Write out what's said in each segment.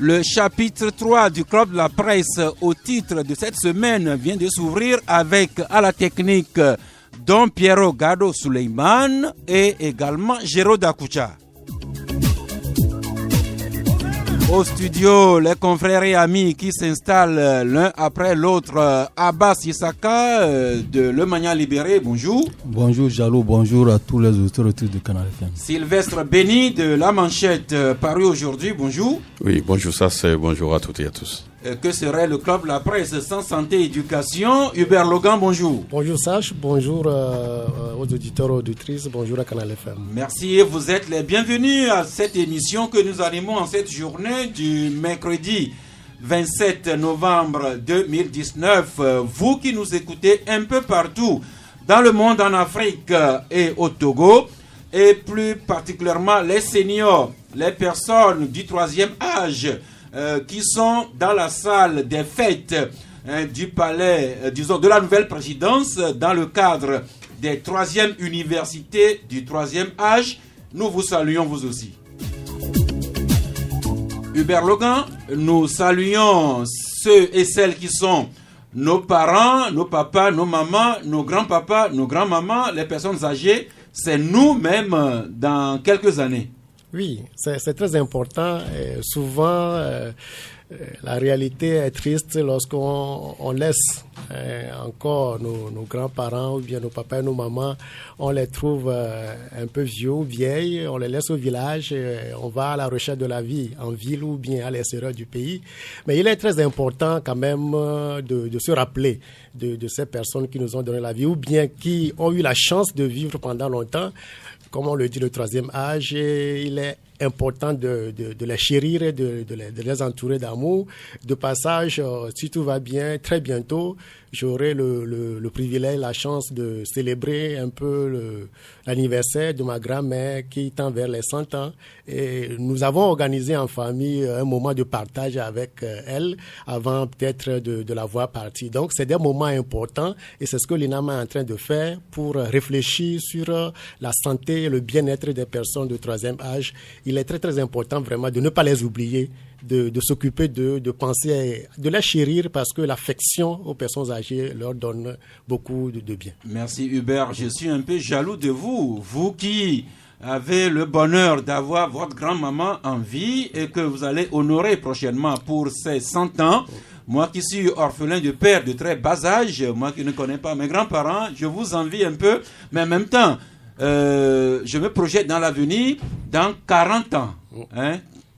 Le chapitre 3 du Club de la Presse au titre de cette semaine vient de s'ouvrir avec à la technique Don Piero Gado Suleiman et également Géraud Dakoucha. Au studio, les confrères et amis qui s'installent l'un après l'autre. Abbas Issaka de Le Mania Libéré, bonjour. Bonjour Jalou, bonjour à tous les auditeurs de Canal FM. Sylvestre Béni de La Manchette, paru aujourd'hui, bonjour. Oui, bonjour, ça c'est bonjour à toutes et à tous. Que serait le Club de la Presse sans santé et éducation? Hubert Logan, bonjour. Bonjour Sach, bonjour aux auditeurs et auditrices, bonjour à Canal FM. Merci et vous êtes les bienvenus à cette émission que nous animons en cette journée du mercredi 27 novembre 2019. Vous qui nous écoutez un peu partout dans le monde, en Afrique et au Togo, et plus particulièrement les seniors, les personnes du troisième âge, qui sont dans la salle des fêtes du palais, disons, de la nouvelle présidence, dans le cadre des troisièmes universités du troisième âge. Nous vous saluons vous aussi. Hubert Logan, nous saluons ceux et celles qui sont nos parents, nos papas, nos mamans, nos grands-papas, nos grands-mamans, les personnes âgées. C'est nous-mêmes dans quelques années. Oui, c'est très important. Souvent, la réalité est triste lorsqu'on laisse encore nos grands-parents ou bien nos papas et nos mamans, on les trouve un peu vieux ou vieilles, on les laisse au village, on va à la recherche de la vie en ville ou bien à l'extérieur du pays. Mais il est très important quand même de se rappeler de ces personnes qui nous ont donné la vie ou bien qui ont eu la chance de vivre pendant longtemps. Comme on le dit, le troisième âge, il est important de les chérir et de les entourer d'amour. De passage, si tout va bien, très bientôt, j'aurai le privilège, la chance de célébrer un peu l'anniversaire de ma grand-mère qui tend vers les 100 ans. Et nous avons organisé en famille un moment de partage avec elle avant peut-être de la voir partir. Donc, c'est des moments importants et c'est ce que l'INAMA est en train de faire pour réfléchir sur la santé et le bien-être des personnes de troisième âge. Il est très, très important vraiment de ne pas les oublier, de s'occuper d'eux, de penser, de les chérir parce que l'affection aux personnes âgées leur donne beaucoup de bien. Merci Hubert, je suis un peu jaloux de vous, vous qui avez le bonheur d'avoir votre grand-maman en vie et que vous allez honorer prochainement pour ses 100 ans. Moi qui suis orphelin de père de très bas âge, moi qui ne connais pas mes grands-parents, je vous envie un peu, mais en même temps, je me projette dans l'avenir, dans 40 ans.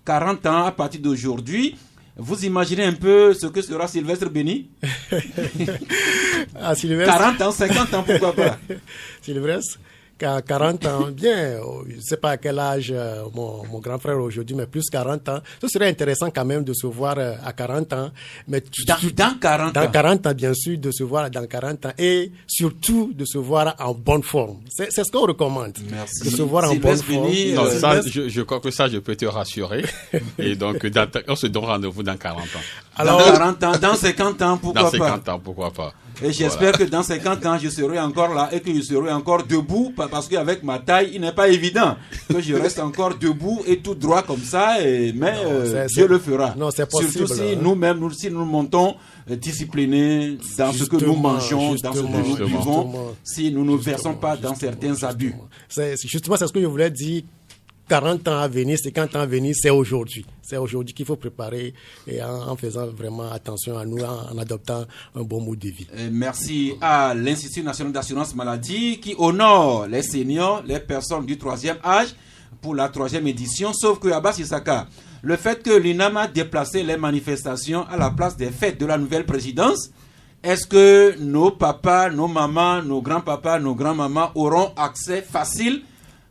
40 ans à partir d'aujourd'hui. Vous imaginez un peu ce que sera Sylvestre Béni? Ah, Sylvestre. 40 ans, 50 ans, pourquoi pas? Sylvestre, 40 ans, bien, je ne sais pas à quel âge mon grand frère aujourd'hui, mais plus 40 ans. Ce serait intéressant quand même de se voir à 40 ans. Mais dans 40 ans? Dans 40 ans, bien sûr, de se voir dans 40 ans et surtout de se voir en bonne forme. C'est ce qu'on recommande. Merci. De se voir en bonne forme. Non, ça, je crois que ça, je peux te rassurer. Et donc, on se donne rendez-vous dans 40 ans. Alors, dans 40 ans, dans 50 ans, pourquoi pas? Dans 50 ans, pourquoi pas? Et j'espère que dans 50 ans, je serai encore là et que je serai encore debout, parce qu'avec ma taille, il n'est pas évident que je reste encore debout et tout droit comme ça, mais Dieu le fera. Non, c'est possible. Surtout si nous-mêmes, si nous montons disciplinés dans ce que nous mangeons, dans ce que nous vivons, si nous ne versons pas dans certains abus. Justement, c'est ce que je voulais dire. 40 ans à venir, 50 ans à venir, c'est aujourd'hui. C'est aujourd'hui qu'il faut préparer et en faisant vraiment attention à nous, en adoptant un bon mode de vie. Merci à l'Institut national d'assurance maladie qui honore les seniors, les personnes du troisième âge pour la 3e édition. Sauf que Abbas Issaka, le fait que l'INAMA a déplacé les manifestations à la place des fêtes de la nouvelle présidence, est-ce que nos papas, nos mamans, nos grands-papas, nos grands-mamans auront accès facile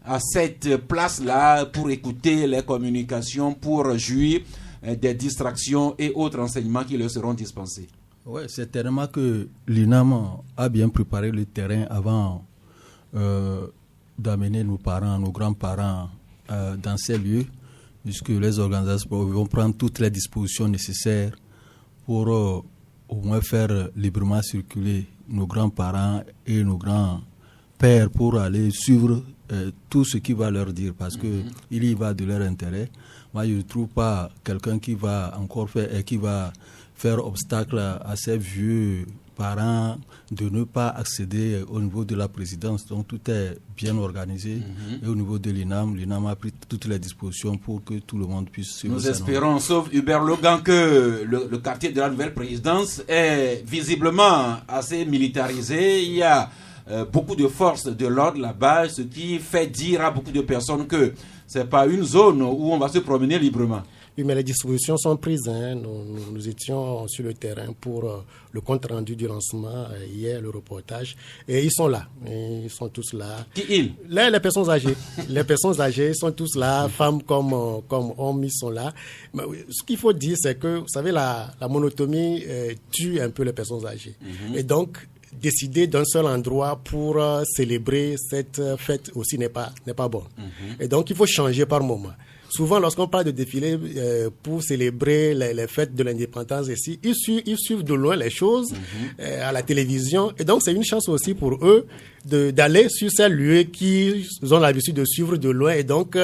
à cette place-là pour écouter les communications, pour jouir des distractions et autres enseignements qui leur seront dispensés? Oui, c'est tellement que l'INAM a bien préparé le terrain avant d'amener nos parents, nos grands-parents dans ces lieux, puisque les organisations vont prendre toutes les dispositions nécessaires pour au moins faire librement circuler nos grands-parents et nos grands-pères pour aller suivre tout ce qu'il va leur dire, parce qu'il y va de leur intérêt. moi je ne trouve pas quelqu'un qui va encore faire obstacle à ces vieux parents de ne pas accéder au niveau de la présidence. Donc tout est bien organisé. Et au niveau de l'INAM a pris toutes les dispositions pour que tout le monde puisse suivre. Nous espérons, sauf Hubert Logan, que le quartier de la nouvelle présidence est visiblement assez militarisé. Il y a beaucoup de forces de l'ordre là-bas, ce qui fait dire à beaucoup de personnes que ce n'est pas une zone où on va se promener librement. Oui, mais les dispositions sont prises. Nous étions sur le terrain pour le compte rendu du lancement hier, le reportage. Et ils sont là. Ils sont tous là. Qui ils? Les personnes âgées. Les personnes âgées sont tous là. Femmes comme hommes, ils sont là. Mais ce qu'il faut dire, c'est que, vous savez, la monotomie tue un peu les personnes âgées. Et donc, décider d'un seul endroit pour célébrer cette fête aussi n'est pas bon. Et donc, il faut changer par moment. Souvent, lorsqu'on parle de défilé pour célébrer les fêtes de l'indépendance ici, ils suivent de loin les choses à la télévision. Et donc, c'est une chance aussi pour eux d'aller sur ces lieux qu'ils ont l'habitude de suivre de loin. Et donc,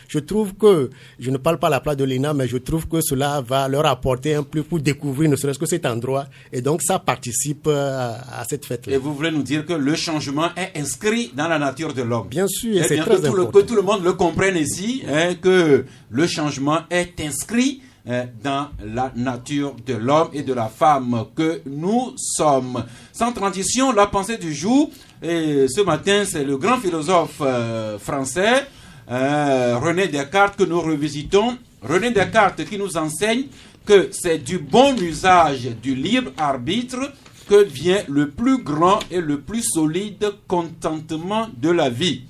je trouve que, je ne parle pas à la place de l'INA, mais je trouve que cela va leur apporter un plus pour découvrir ne serait-ce que cet endroit. Et donc, ça participe à cette fête-là. Et vous voulez nous dire que le changement est inscrit dans la nature de l'homme? Bien sûr, et c'est très important. Que tout le monde le comprenne ici, que le changement est inscrit dans la nature de l'homme et de la femme que nous sommes. Sans transition, la pensée du jour, et ce matin, c'est le grand philosophe français, René Descartes, que nous revisitons. René Descartes qui nous enseigne que c'est du bon usage du libre arbitre que vient le plus grand et le plus solide contentement de la vie.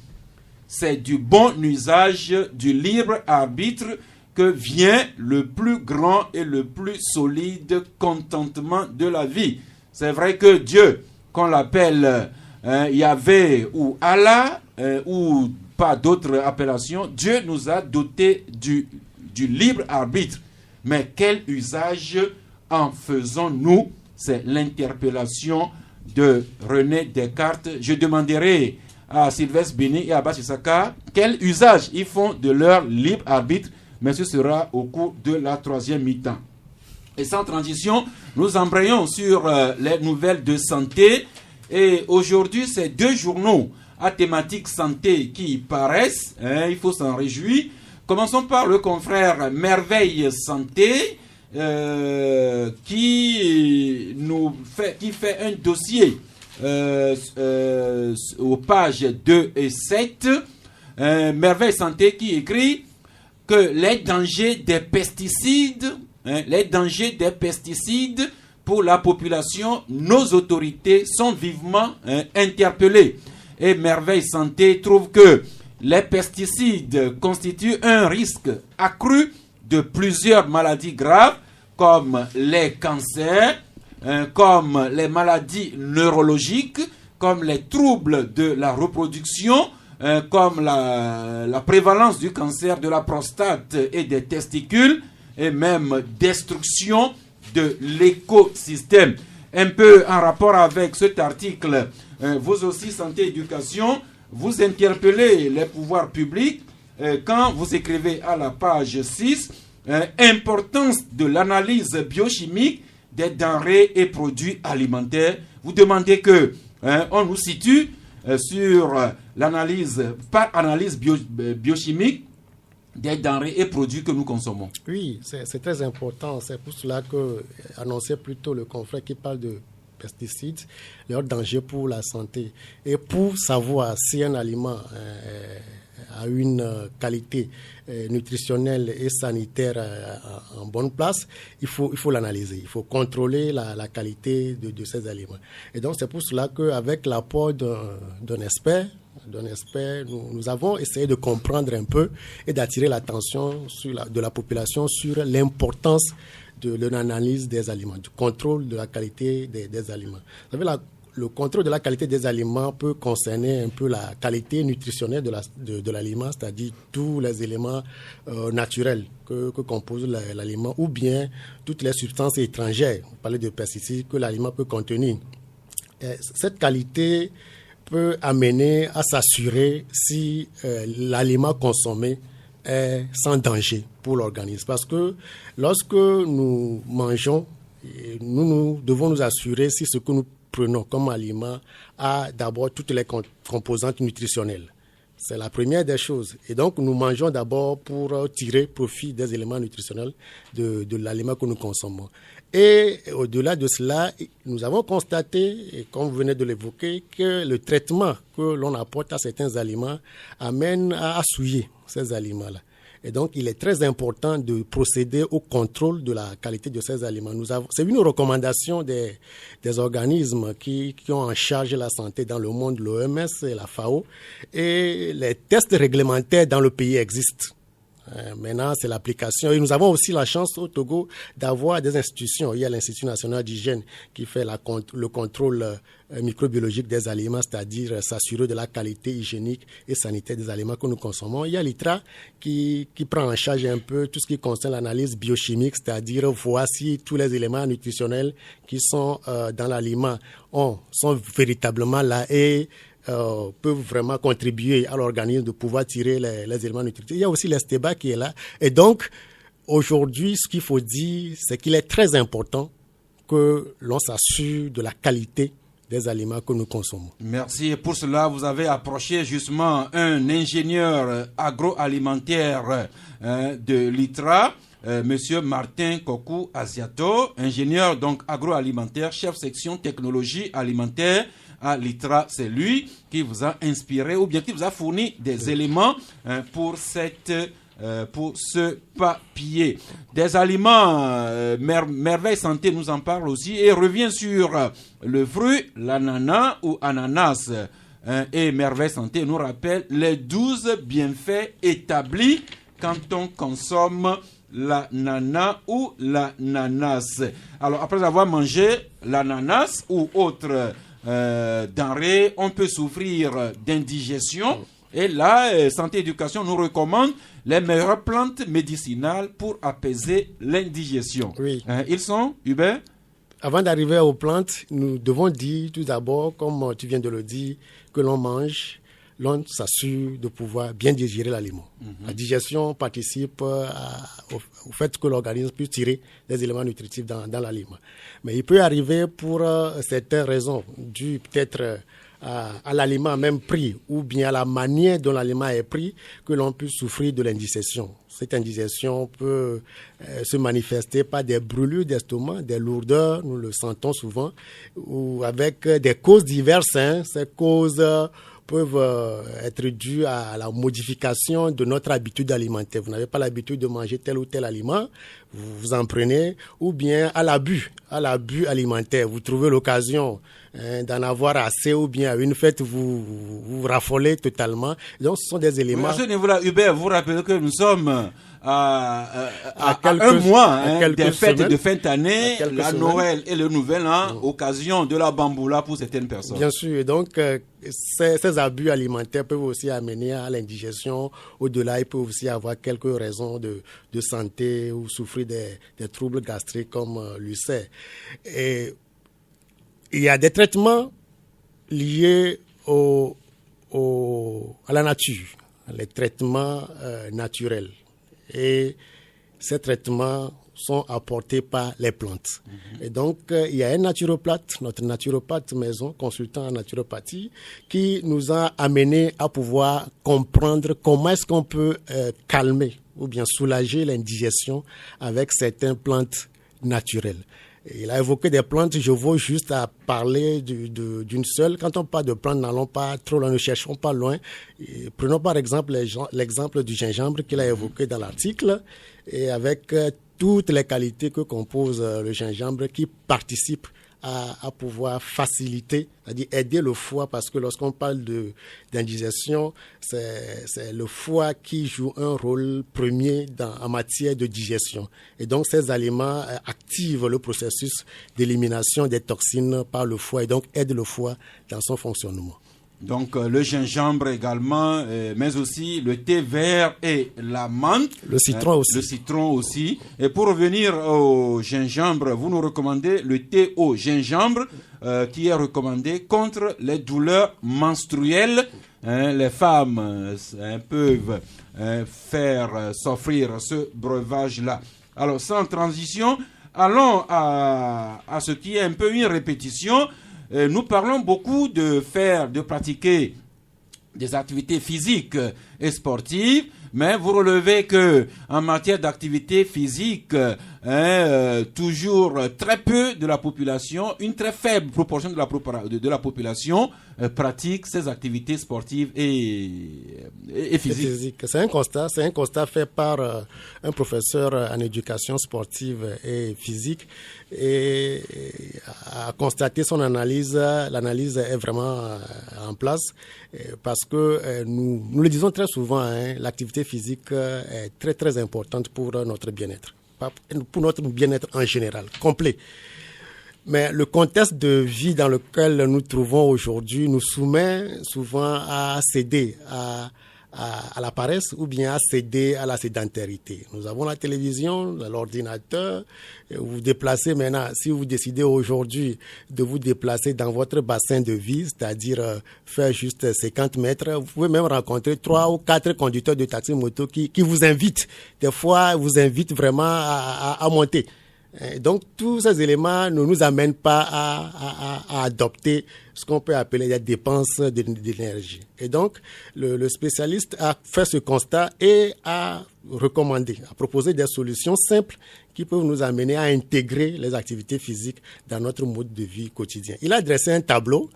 C'est du bon usage du libre arbitre que vient le plus grand et le plus solide contentement de la vie. C'est vrai que Dieu, qu'on l'appelle Yahvé ou Allah, ou pas d'autres appellations, Dieu nous a dotés du libre arbitre. Mais quel usage en faisons-nous? C'est l'interpellation de René Descartes. Je demanderai à Sylvestre Béni et à Abbas Issaka quel usage ils font de leur libre arbitre, mais ce sera au cours de la troisième mi-temps. Et sans transition, nous embrayons sur les nouvelles de santé. Et aujourd'hui, c'est 2 journaux à thématique santé qui paraissent. Il faut s'en réjouir. Commençons par le confrère Merveille Santé, qui fait un dossier aux pages 2 et 7. Merveille Santé qui écrit que les dangers des pesticides, pour la population, nos autorités sont vivement interpellées. Et Merveille Santé trouve que les pesticides constituent un risque accru de plusieurs maladies graves comme les cancers, comme les maladies neurologiques, comme les troubles de la reproduction, comme la prévalence du cancer de la prostate et des testicules, et même destruction de l'écosystème. Un peu en rapport avec cet article, vous aussi, Santé Éducation, vous interpellez les pouvoirs publics quand vous écrivez à la page 6 importance de l'analyse biochimique des denrées et produits alimentaires. Vous demandez que on nous situe sur l'analyse, par analyse biochimique des denrées et produits que nous consommons. Oui, c'est très important. C'est pour cela que annonçait plutôt le confrère qui parle de pesticides, leur danger pour la santé. Et pour savoir si un aliment a une qualité nutritionnelle et sanitaire en bonne place, il faut l'analyser. Il faut contrôler la qualité de ces aliments. Et donc, c'est pour cela qu'avec l'apport d'un expert, nous avons essayé de comprendre un peu et d'attirer l'attention de la population sur l'importance de l'analyse des aliments, du contrôle de la qualité des aliments. Vous savez, le contrôle de la qualité des aliments peut concerner un peu la qualité nutritionnelle de l'aliment, c'est-à-dire tous les éléments naturels que compose l'aliment, ou bien toutes les substances étrangères, on parlait de pesticides, que l'aliment peut contenir. Et cette qualité peut amener à s'assurer si l'aliment consommé est sans danger pour l'organisme. Parce que lorsque nous mangeons, nous devons nous assurer si ce que nous prenons comme aliment a d'abord toutes les composantes nutritionnelles. C'est la première des choses. Et donc, nous mangeons d'abord pour tirer profit des éléments nutritionnels de l'aliment que nous consommons. Et au-delà de cela, nous avons constaté, et comme vous venez de l'évoquer, que le traitement que l'on apporte à certains aliments amène à souiller ces aliments-là. Et donc, il est très important de procéder au contrôle de la qualité de ces aliments. C'est une recommandation des organismes qui ont en charge la santé dans le monde, l'OMS et la FAO. Et les tests réglementaires dans le pays existent. Maintenant, c'est l'application. Et nous avons aussi la chance au Togo d'avoir des institutions. Il y a l'Institut national d'hygiène qui fait le contrôle microbiologique des aliments, c'est-à-dire s'assurer de la qualité hygiénique et sanitaire des aliments que nous consommons. Il y a l'ITRA qui prend en charge un peu tout ce qui concerne l'analyse biochimique, c'est-à-dire voir si tous les éléments nutritionnels qui sont dans l'aliment sont véritablement là et peuvent vraiment contribuer à l'organisme de pouvoir tirer les éléments nutritifs. Il y a aussi l'ESTEBA qui est là. Et donc, aujourd'hui, ce qu'il faut dire, c'est qu'il est très important que l'on s'assure de la qualité des aliments que nous consommons. Merci. Et pour cela, vous avez approché justement un ingénieur agroalimentaire de l'ITRA, Monsieur Martin Kokou Asiato, ingénieur donc agroalimentaire, chef section technologie alimentaire à l'ITRA. C'est lui qui vous a inspiré ou bien qui vous a fourni des éléments pour ce papier. Des aliments, Merveille Santé nous en parle aussi et revient sur le fruit, l'ananas ou ananas. Et Merveille Santé nous rappelle les 12 bienfaits établis quand on consomme l'ananas ou l'ananas. Alors, après avoir mangé l'ananas ou autre denrées, on peut souffrir d'indigestion. Et là, Santé Éducation nous recommande les meilleures plantes médicinales pour apaiser l'indigestion. Oui. Ils sont, Hubert? Avant d'arriver aux plantes, nous devons dire tout d'abord, comme tu viens de le dire, que l'on mange, l'on s'assure de pouvoir bien digérer l'aliment. La digestion participe au fait que l'organisme puisse tirer des éléments nutritifs dans l'aliment. Mais il peut arriver pour certaines raisons, dues peut-être à l'aliment même pris ou bien à la manière dont l'aliment est pris, que l'on puisse souffrir de l'indigestion. Cette indigestion peut se manifester par des brûlures d'estomac, des lourdeurs, nous le sentons souvent, ou avec des causes diverses. Ces causes peuvent être dues à la modification de notre habitude alimentaire. Vous n'avez pas l'habitude de manger tel ou tel aliment, vous en prenez, ou bien à l'abus alimentaire. Vous trouvez l'occasion d'en avoir assez, ou bien à une fête, vous raffolez totalement. Donc, ce sont des éléments... À ce niveau-là, Hubert, vous rappelez que nous sommes à un mois des fêtes de fin d'année, la Noël et le Nouvel An, occasion de la bamboula pour certaines personnes. Bien sûr, et donc ces abus alimentaires peuvent aussi amener à l'indigestion. Au-delà, il peut aussi avoir quelques raisons de santé ou souffrir des troubles gastriques comme l'ulcère. Et il y a des traitements liés à la nature, les traitements naturels. Et ces traitements sont apportés par les plantes. Et donc, il y a un naturopathe, notre naturopathe maison, consultant en naturopathie, qui nous a amené à pouvoir comprendre comment est-ce qu'on peut calmer ou bien soulager l'indigestion avec certaines plantes naturelles. Il a évoqué des plantes, je veux juste à parler d'une seule. Quand on parle de plantes, n'allons pas trop loin, ne cherchons pas loin. Et prenons par exemple l'exemple du gingembre qu'il a évoqué dans l'article, et avec toutes les qualités que compose le gingembre qui participent à pouvoir faciliter, c'est-à-dire aider le foie, parce que lorsqu'on parle d'indigestion, c'est le foie qui joue un rôle premier en matière de digestion. Et donc, ces aliments activent le processus d'élimination des toxines par le foie et donc aident le foie dans son fonctionnement. Donc le gingembre également, mais aussi le thé vert et la menthe. Le citron aussi. Le citron aussi. Et pour revenir au gingembre, vous nous recommandez le thé au gingembre qui est recommandé contre les douleurs menstruelles. Les femmes peuvent faire s'offrir ce breuvage-là. Alors sans transition, allons à ce qui est un peu une répétition. Nous parlons beaucoup de pratiquer des activités physiques et sportives, mais vous relevez que en matière d'activité physique, toujours très peu de la population, une très faible proportion de la population pratique ces activités sportives et physiques. C'est un constat fait par un professeur en éducation sportive et physique, et à constater son analyse, l'analyse est vraiment en place, parce que nous le disons très souvent, l'activité physique est très très importante pour notre bien-être, pour notre bien-être en général, complet. Mais le contexte de vie dans lequel nous trouvons aujourd'hui nous soumet souvent à céder à la paresse ou bien à céder à la sédentarité. Nous avons la télévision, l'ordinateur, vous vous déplacez maintenant. Si vous décidez aujourd'hui de vous déplacer dans votre bassin de vie, c'est-à-dire faire juste 50 mètres, vous pouvez même rencontrer 3 ou 4 conducteurs de taxi-moto qui vous invitent. Des fois, vous invitent vraiment à monter. Donc, tous ces éléments ne nous amènent pas à adopter ce qu'on peut appeler des dépenses d'énergie. Et donc, le spécialiste a fait ce constat et a recommandé, a proposé des solutions simples qui peuvent nous amener à intégrer les activités physiques dans notre mode de vie quotidien. Il a dressé un tableau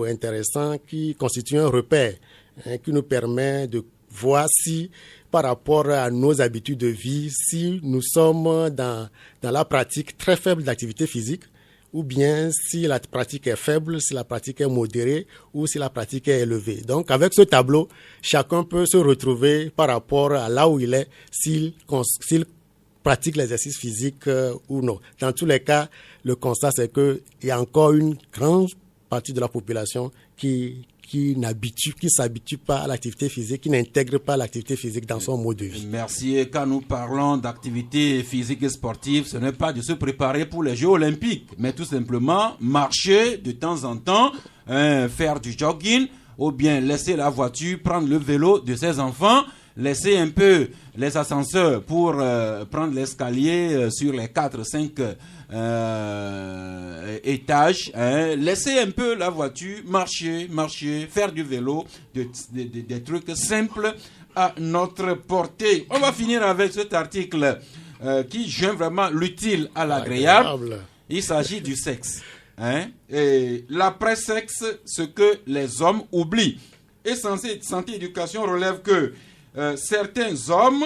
intéressant qui constitue un repère qui nous permet de voir si, par rapport à nos habitudes de vie, si nous sommes dans la pratique très faible d'activité physique, ou bien si la pratique est faible, si la pratique est modérée, ou si la pratique est élevée. Donc, avec ce tableau, chacun peut se retrouver par rapport à là où il est, s'il pratique l'exercice physique ou non. Dans tous les cas, le constat, c'est qu'il y a encore une grande partie de la population qui s'habitue pas à l'activité physique, qui n'intègre pas l'activité physique dans son mode de vie. Merci. Et quand nous parlons d'activité physique et sportive, ce n'est pas de se préparer pour les Jeux Olympiques, mais tout simplement marcher de temps en temps, faire du jogging, ou bien laisser la voiture, prendre le vélo de ses enfants, laisser un peu les ascenseurs pour prendre l'escalier sur les 4-5 étages, laisser un peu la voiture, marcher, faire du vélo, des trucs simples à notre portée. On va finir avec cet article qui joint vraiment l'utile à l'agréable. Il s'agit du sexe. Et l'après-sexe, ce que les hommes oublient. Et Santé Éducation relève que certains hommes,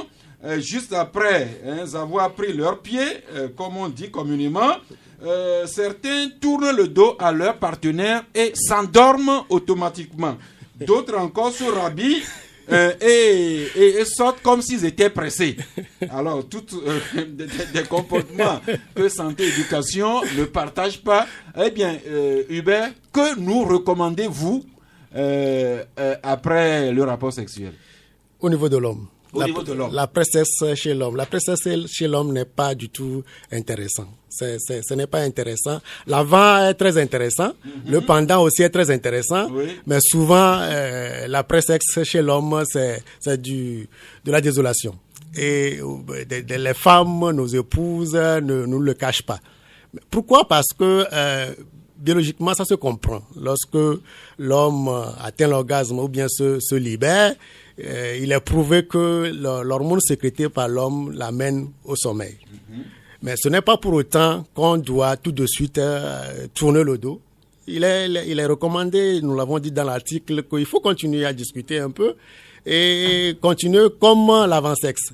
juste après avoir pris leurs pieds, comme on dit communément, certains tournent le dos à leur partenaire et s'endorment automatiquement. D'autres encore se rhabillent et sortent comme s'ils étaient pressés. Alors, des comportements que Santé Éducation ne partage pas. Eh bien, Hubert, que nous recommandez-vous après le rapport sexuel? Au niveau de l'homme. La précesse chez l'homme. La précesse chez l'homme n'est pas du tout intéressant. Ce n'est pas intéressant. L'avant est très intéressant. Le pendant aussi est très intéressant. Oui. Mais souvent, la précesse chez l'homme, c'est de la désolation. Et les femmes, nos épouses, ne nous le cachent pas. Pourquoi? Parce que biologiquement, ça se comprend. Lorsque l'homme atteint l'orgasme ou bien se libère, il est prouvé que l'hormone sécrétée par l'homme l'amène au sommeil. Mais ce n'est pas pour autant qu'on doit tout de suite tourner le dos. Il est recommandé, nous l'avons dit dans l'article, qu'il faut continuer à discuter un peu et continuer comme l'avant-sexe.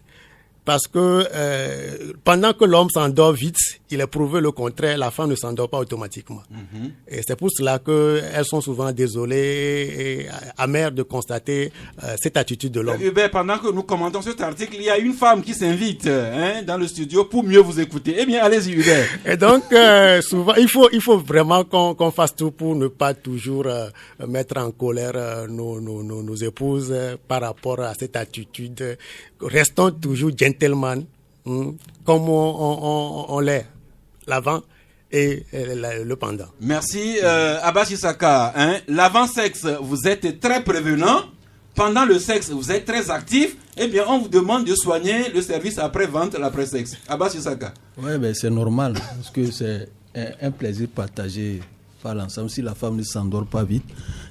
Parce que pendant que l'homme s'endort vite, il est prouvé le contraire, la femme ne s'endort pas automatiquement. Et c'est pour cela qu'elles sont souvent désolées et amères de constater cette attitude de l'homme. Hubert, pendant que nous commentons cet article, il y a une femme qui s'invite dans le studio pour mieux vous écouter. Eh bien, allez-y Hubert. Et donc, souvent, il faut vraiment qu'on fasse tout pour ne pas toujours mettre en colère nos épouses par rapport à cette attitude. Restons toujours gentlemen, comme on l'est, l'avant et le pendant. Merci Abbas Issaka. L'avant-sexe, vous êtes très prévenant. Pendant le sexe, vous êtes très actif. Eh bien, on vous demande de soigner le service après-vente, l'après-sexe. Abbas Issaka. Oui, mais c'est normal, parce que c'est un plaisir partagé par l'ensemble. Si la femme ne s'endort pas vite,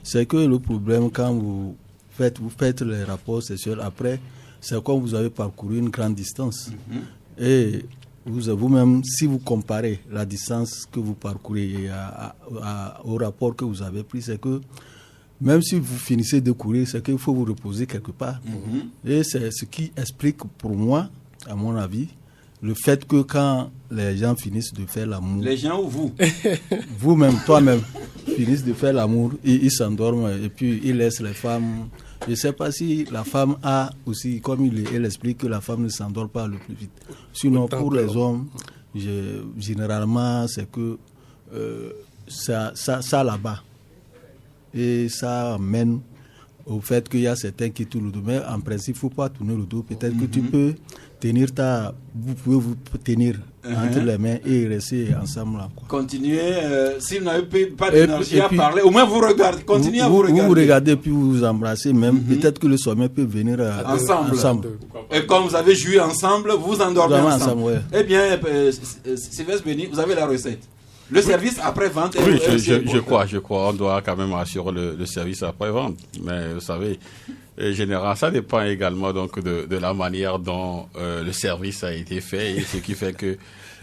c'est que le problème, quand vous faites les rapports sexuels après, c'est comme vous avez parcouru une grande distance. Et vous-même, si vous comparez la distance que vous parcourez au rapport que vous avez pris, c'est que même si vous finissez de courir, c'est qu'il faut vous reposer quelque part. Et c'est ce qui explique pour moi, à mon avis, le fait que quand les gens finissent de faire l'amour... Les gens ou vous? Vous-même, toi-même, finissent de faire l'amour, ils s'endorment et puis ils laissent les femmes... Je ne sais pas si la femme a aussi, comme elle explique que la femme ne s'endort pas le plus vite. Sinon, pour les hommes, généralement, c'est que ça là-bas. Et ça mène au fait qu'il y a certains qui tournent le dos. Mais en principe, il ne faut pas tourner le dos. Peut-être que tu peux tenir vous pouvez vous tenir entre les mains et rester ensemble là, quoi. Continuez, si vous n'avez pas d'énergie à parler, au moins vous regardez, continuez à vous regarder. Vous regardez puis vous vous embrassez même, peut-être que le sommeil peut venir ensemble. Et comme vous avez joué ensemble, vous endormez ensemble. Ouais. Eh bien, Sylvestre Béni, vous avez la recette. Le service après-vente. Oui, je crois. On doit quand même assurer le service après-vente. Mais vous savez, généralement, ça dépend également donc de la manière dont le service a été fait, et ce qui fait que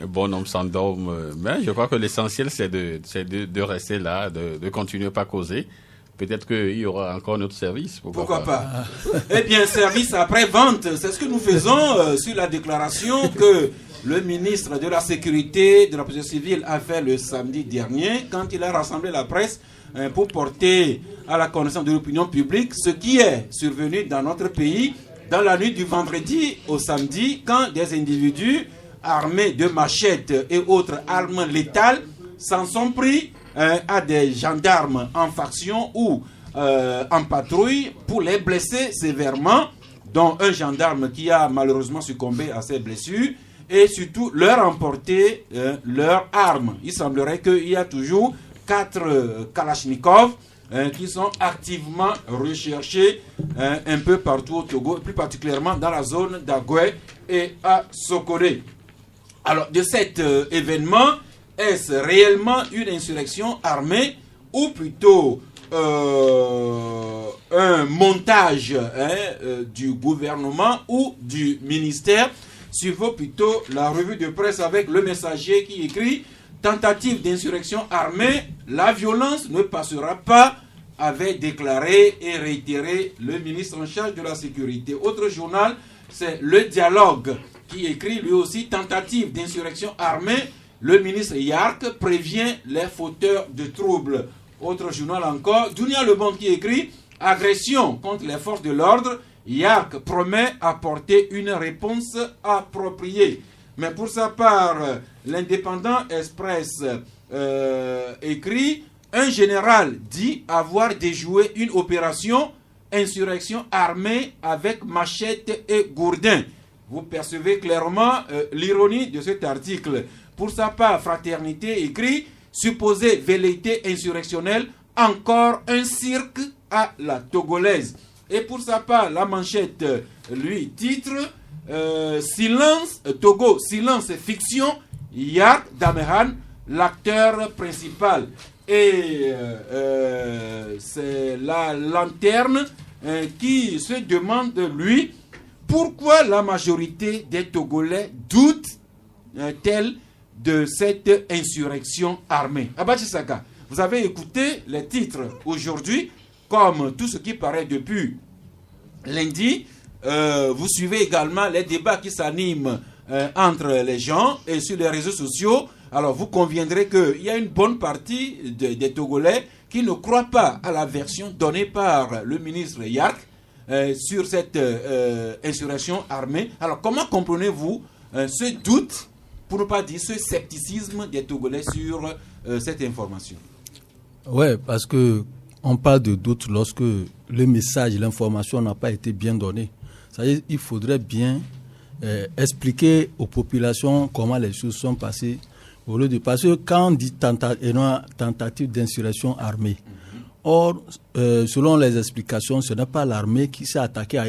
bon homme s'endorme. Mais je crois que l'essentiel, c'est de rester là, de continuer pas causer. Peut-être qu'il y aura encore notre service. Pourquoi pas. Eh bien, service après-vente, c'est ce que nous faisons sur la déclaration que le ministre de la Sécurité de la Protection civile a fait le samedi dernier quand il a rassemblé la presse pour porter à la connaissance de l'opinion publique ce qui est survenu dans notre pays dans la nuit du vendredi au samedi, quand des individus armés de machettes et autres armes létales s'en sont pris à des gendarmes en faction ou en patrouille pour les blesser sévèrement, dont un gendarme qui a malheureusement succombé à ses blessures, et surtout leur emporter leurs armes. Il semblerait qu'il y a toujours 4 Kalachnikov qui sont activement recherchés un peu partout au Togo, plus particulièrement dans la zone d'Agoué et à Sokoré. Alors, de cet événement, est-ce réellement une insurrection armée ou plutôt un montage du gouvernement ou du ministère? Suivons plutôt la revue de presse avec Le Messager qui écrit « Tentative d'insurrection armée, la violence ne passera pas », avait déclaré et réitéré le ministre en charge de la sécurité. Autre journal, c'est Le Dialogue qui écrit lui aussi « Tentative d'insurrection armée, le ministre Yark prévient les fauteurs de troubles ». Autre journal encore, Dunia Le Monde qui écrit « Agression contre les forces de l'ordre, Yark promet apporter une réponse appropriée ». Mais pour sa part, l'Indépendant Express écrit « Un général dit avoir déjoué une opération insurrection armée avec machette et gourdin ». Vous percevez clairement l'ironie de cet article. Pour sa part, Fraternité écrit « Supposée velléité insurrectionnelle, encore un cirque à la togolaise ». Et pour sa part, la manchette, lui, titre Silence, Togo, silence fiction, Yark Damehan, l'acteur principal. Et c'est la lanterne qui se demande, lui, pourquoi la majorité des Togolais doutent-elle de cette insurrection armée. Abbas Issaka, vous avez écouté les titres aujourd'hui, comme tout ce qui paraît depuis lundi, vous suivez également les débats qui s'animent entre les gens et sur les réseaux sociaux. Alors vous conviendrez qu'il y a une bonne partie des Togolais qui ne croient pas à la version donnée par le ministre Yark sur cette insurrection armée. Alors comment comprenez-vous ce doute, pour ne pas dire ce scepticisme des Togolais sur cette information? Oui, parce qu'on parle de doute lorsque le message, l'information n'a pas été bien donnée. C'est-à-dire qu'il faudrait bien expliquer aux populations comment les choses sont passées. Parce que quand on dit tentative d'insurrection armée, or, selon les explications, ce n'est pas l'armée qui s'est attaquée à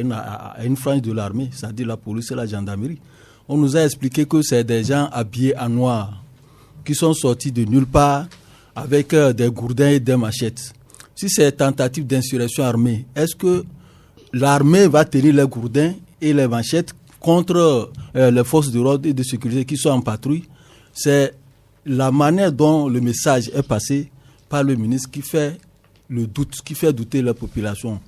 une frange de l'armée, c'est-à-dire la police et la gendarmerie. On nous a expliqué que c'est des gens habillés en noir qui sont sortis de nulle part avec des gourdins et des machettes. Si c'est tentative d'insurrection armée, est-ce que l'armée va tenir les gourdins et les machettes contre les forces de l'ordre et de sécurité qui sont en patrouille? C'est la manière dont le message est passé par le ministre qui fait le doute, qui fait douter la population.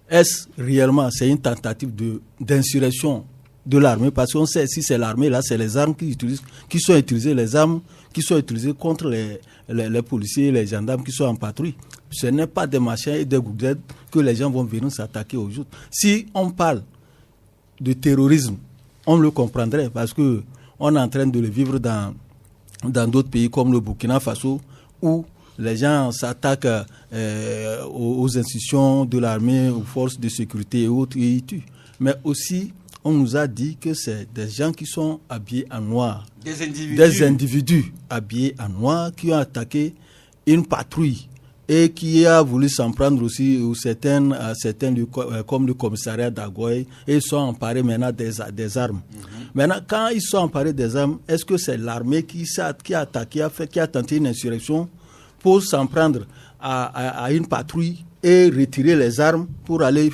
Est-ce réellement, c'est une tentative d'insurrection de l'armée? Parce qu'on sait, si c'est l'armée, là, c'est les armes qui sont utilisées, les armes qui sont utilisées contre les policiers et les gendarmes qui sont en patrouille. Ce n'est pas des machins et des gourdins que les gens vont venir s'attaquer aux autres. Si on parle de terrorisme, on le comprendrait parce qu'on est en train de le vivre dans d'autres pays comme le Burkina Faso, où les gens s'attaquent aux institutions de l'armée, aux forces de sécurité et autres, et ils tuent. Mais aussi, on nous a dit que c'est des gens qui sont habillés en noir. Des individus habillés en noir qui ont attaqué une patrouille et qui a voulu s'en prendre aussi aux certains lieux, comme le commissariat d'Agoy, et ils sont emparés maintenant des armes. Maintenant, quand ils sont emparés des armes, est-ce que c'est l'armée qui a attaqué, qui a tenté une insurrection pour s'en prendre à une patrouille et retirer les armes pour aller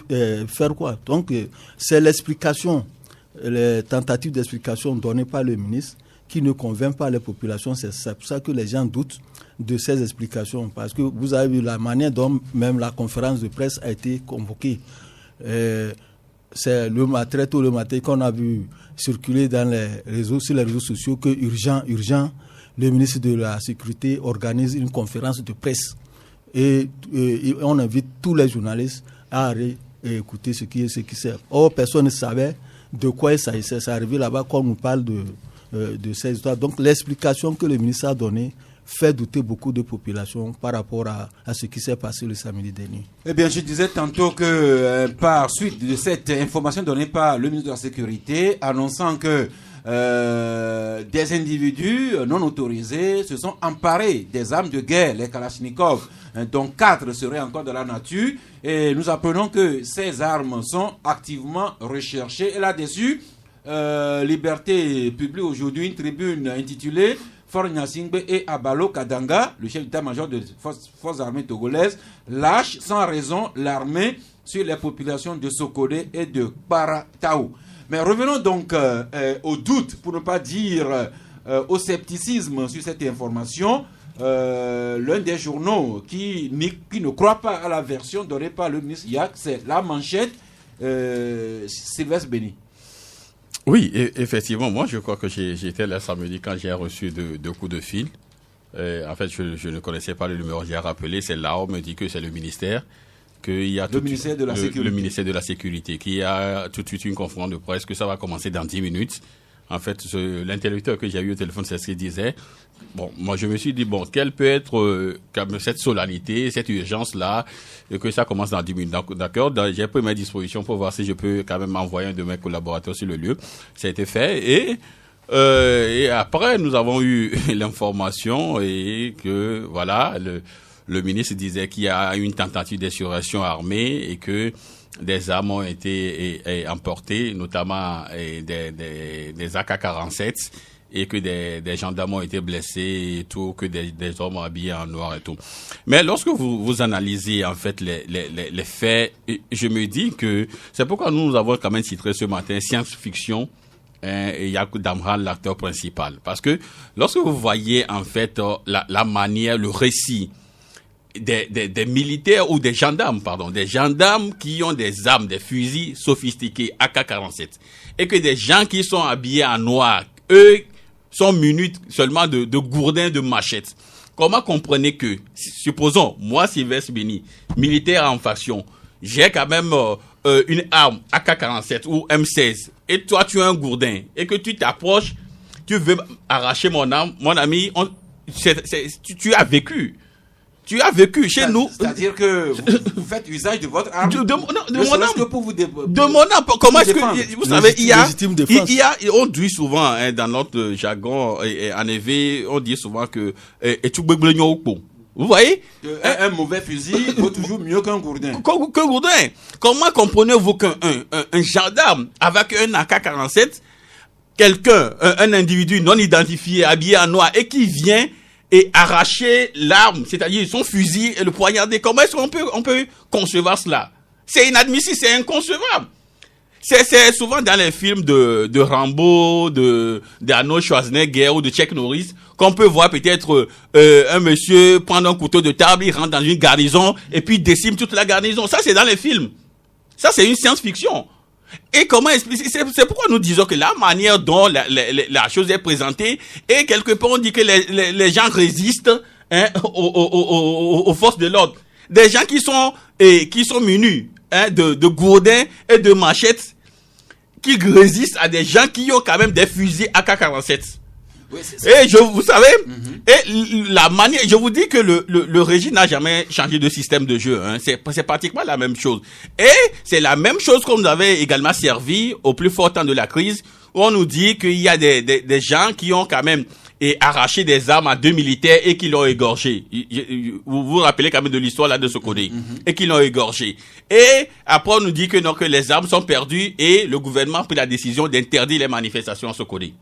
faire quoi? Donc, c'est l'explication, les tentatives d'explication données par le ministre qui ne convainc pas les populations. C'est pour ça que les gens doutent de ces explications. Parce que vous avez vu la manière dont même la conférence de presse a été convoquée. C'est très tôt le matin qu'on a vu circuler sur les réseaux sociaux que urgent, le ministre de la Sécurité organise une conférence de presse. Et on invite tous les journalistes à écouter ce qui sert. Or, personne ne savait de quoi il s'agissait. C'est arrivé là-bas qu'on nous parle de ces histoires. Donc, l'explication que le ministre a donnée fait douter beaucoup de populations par rapport à ce qui s'est passé le samedi dernier. Eh bien, je disais tantôt que par suite de cette information donnée par le ministre de la Sécurité, annonçant que des individus non autorisés se sont emparés des armes de guerre, les Kalachnikov, dont 4 seraient encore dans la nature. Et nous apprenons que ces armes sont activement recherchées. Et là-dessus, Liberté publie aujourd'hui une tribune intitulée Fort Nyasingbe et Abalo Kadanga, le chef d'état-major des forces armées togolaises, lâche sans raison l'armée sur les populations de Sokodé et de Parataou. Mais revenons donc au doute, pour ne pas dire au scepticisme sur cette information. L'un des journaux qui ne croit pas à la version donnée par le ministre Yark, c'est La Manchette, Sylvestre Béni. Oui, effectivement, moi je crois que j'étais là samedi quand j'ai reçu deux coups de fil. En fait, je ne connaissais pas le numéro, j'ai rappelé, c'est là, on me dit que c'est le ministère. Qu'il y a le ministère de la Sécurité, qui a tout de suite une conférence de presse, que ça va commencer dans 10 minutes. En fait, l'interlocuteur que j'ai eu au téléphone, c'est ce qu'il disait. Bon, moi je me suis dit, bon, quelle peut être cette solennité, cette urgence-là, et que ça commence dans 10 minutes. D'accord, j'ai pris mes dispositions pour voir si je peux quand même envoyer un de mes collaborateurs sur le lieu. Ça a été fait, et après, nous avons eu l'information, et que, voilà, le ministre disait qu'il y a une tentative d'insurrection armée, et que des armes ont été emportées, notamment des AK-47, et que des gendarmes ont été blessés et tout, que des hommes habillés en noir et tout. Mais lorsque vous analysez en fait les faits, je me dis que c'est pourquoi nous avons quand même titré ce matin science-fiction et Yakou Damran l'acteur principal. Parce que lorsque vous voyez en fait la manière, le récit des militaires ou des gendarmes qui ont des armes, des fusils sophistiqués AK-47 et que des gens qui sont habillés en noir, eux, sont munis seulement de gourdins, de machettes. Comment comprenez que, supposons, moi, Sylvestre Béni, militaire en faction, j'ai quand même une arme AK-47 ou M16 et toi, tu as un gourdin et que tu t'approches, tu veux arracher mon arme, mon ami, tu as vécu. Tu as vécu chez nous. C'est-à-dire que vous faites usage de votre arme. De mon arme. De mon arme. Comment est-ce que, vous savez, il y a, on dit souvent, hein, dans notre jargon, en éveil, on dit souvent que, vous voyez? Un mauvais fusil vaut toujours mieux qu'un gourdin. Qu'un gourdin. Comment comprenez-vous qu'un gendarme avec un AK-47, quelqu'un, un individu non identifié, habillé en noir, et qui vient et arracher l'arme, c'est-à-dire son fusil et le poignarder. Comment est-ce qu'on peut concevoir cela? C'est inadmissible, c'est inconcevable. C'est souvent dans les films de Rambo, d'Arnold Schwarzenegger ou de Chuck Norris qu'on peut voir peut-être un monsieur prendre un couteau de table, il rentre dans une garnison et puis il décime toute la garnison. Ça, c'est dans les films. Ça, c'est une science-fiction. Et comment expliquer? C'est pourquoi nous disons que la manière dont la chose est présentée, et quelque part on dit que les gens résistent, hein, aux forces de l'ordre. Des gens qui sont munis, hein, de gourdins et de machettes, qui résistent à des gens qui ont quand même des fusils AK-47. Oui, et vous savez, et la manière, je vous dis que le régime n'a jamais changé de système de jeu, hein. C'est pratiquement la même chose. Et c'est la même chose qu'on nous avait également servi au plus fort temps de la crise, où on nous dit qu'il y a des gens qui ont quand même arraché des armes à 2 militaires et qui l'ont égorgé. Vous vous rappelez quand même de l'histoire là de Sokodé, et qui l'ont égorgé. Et après on nous dit que non, que les armes sont perdues et le gouvernement a pris la décision d'interdire les manifestations à Sokodé.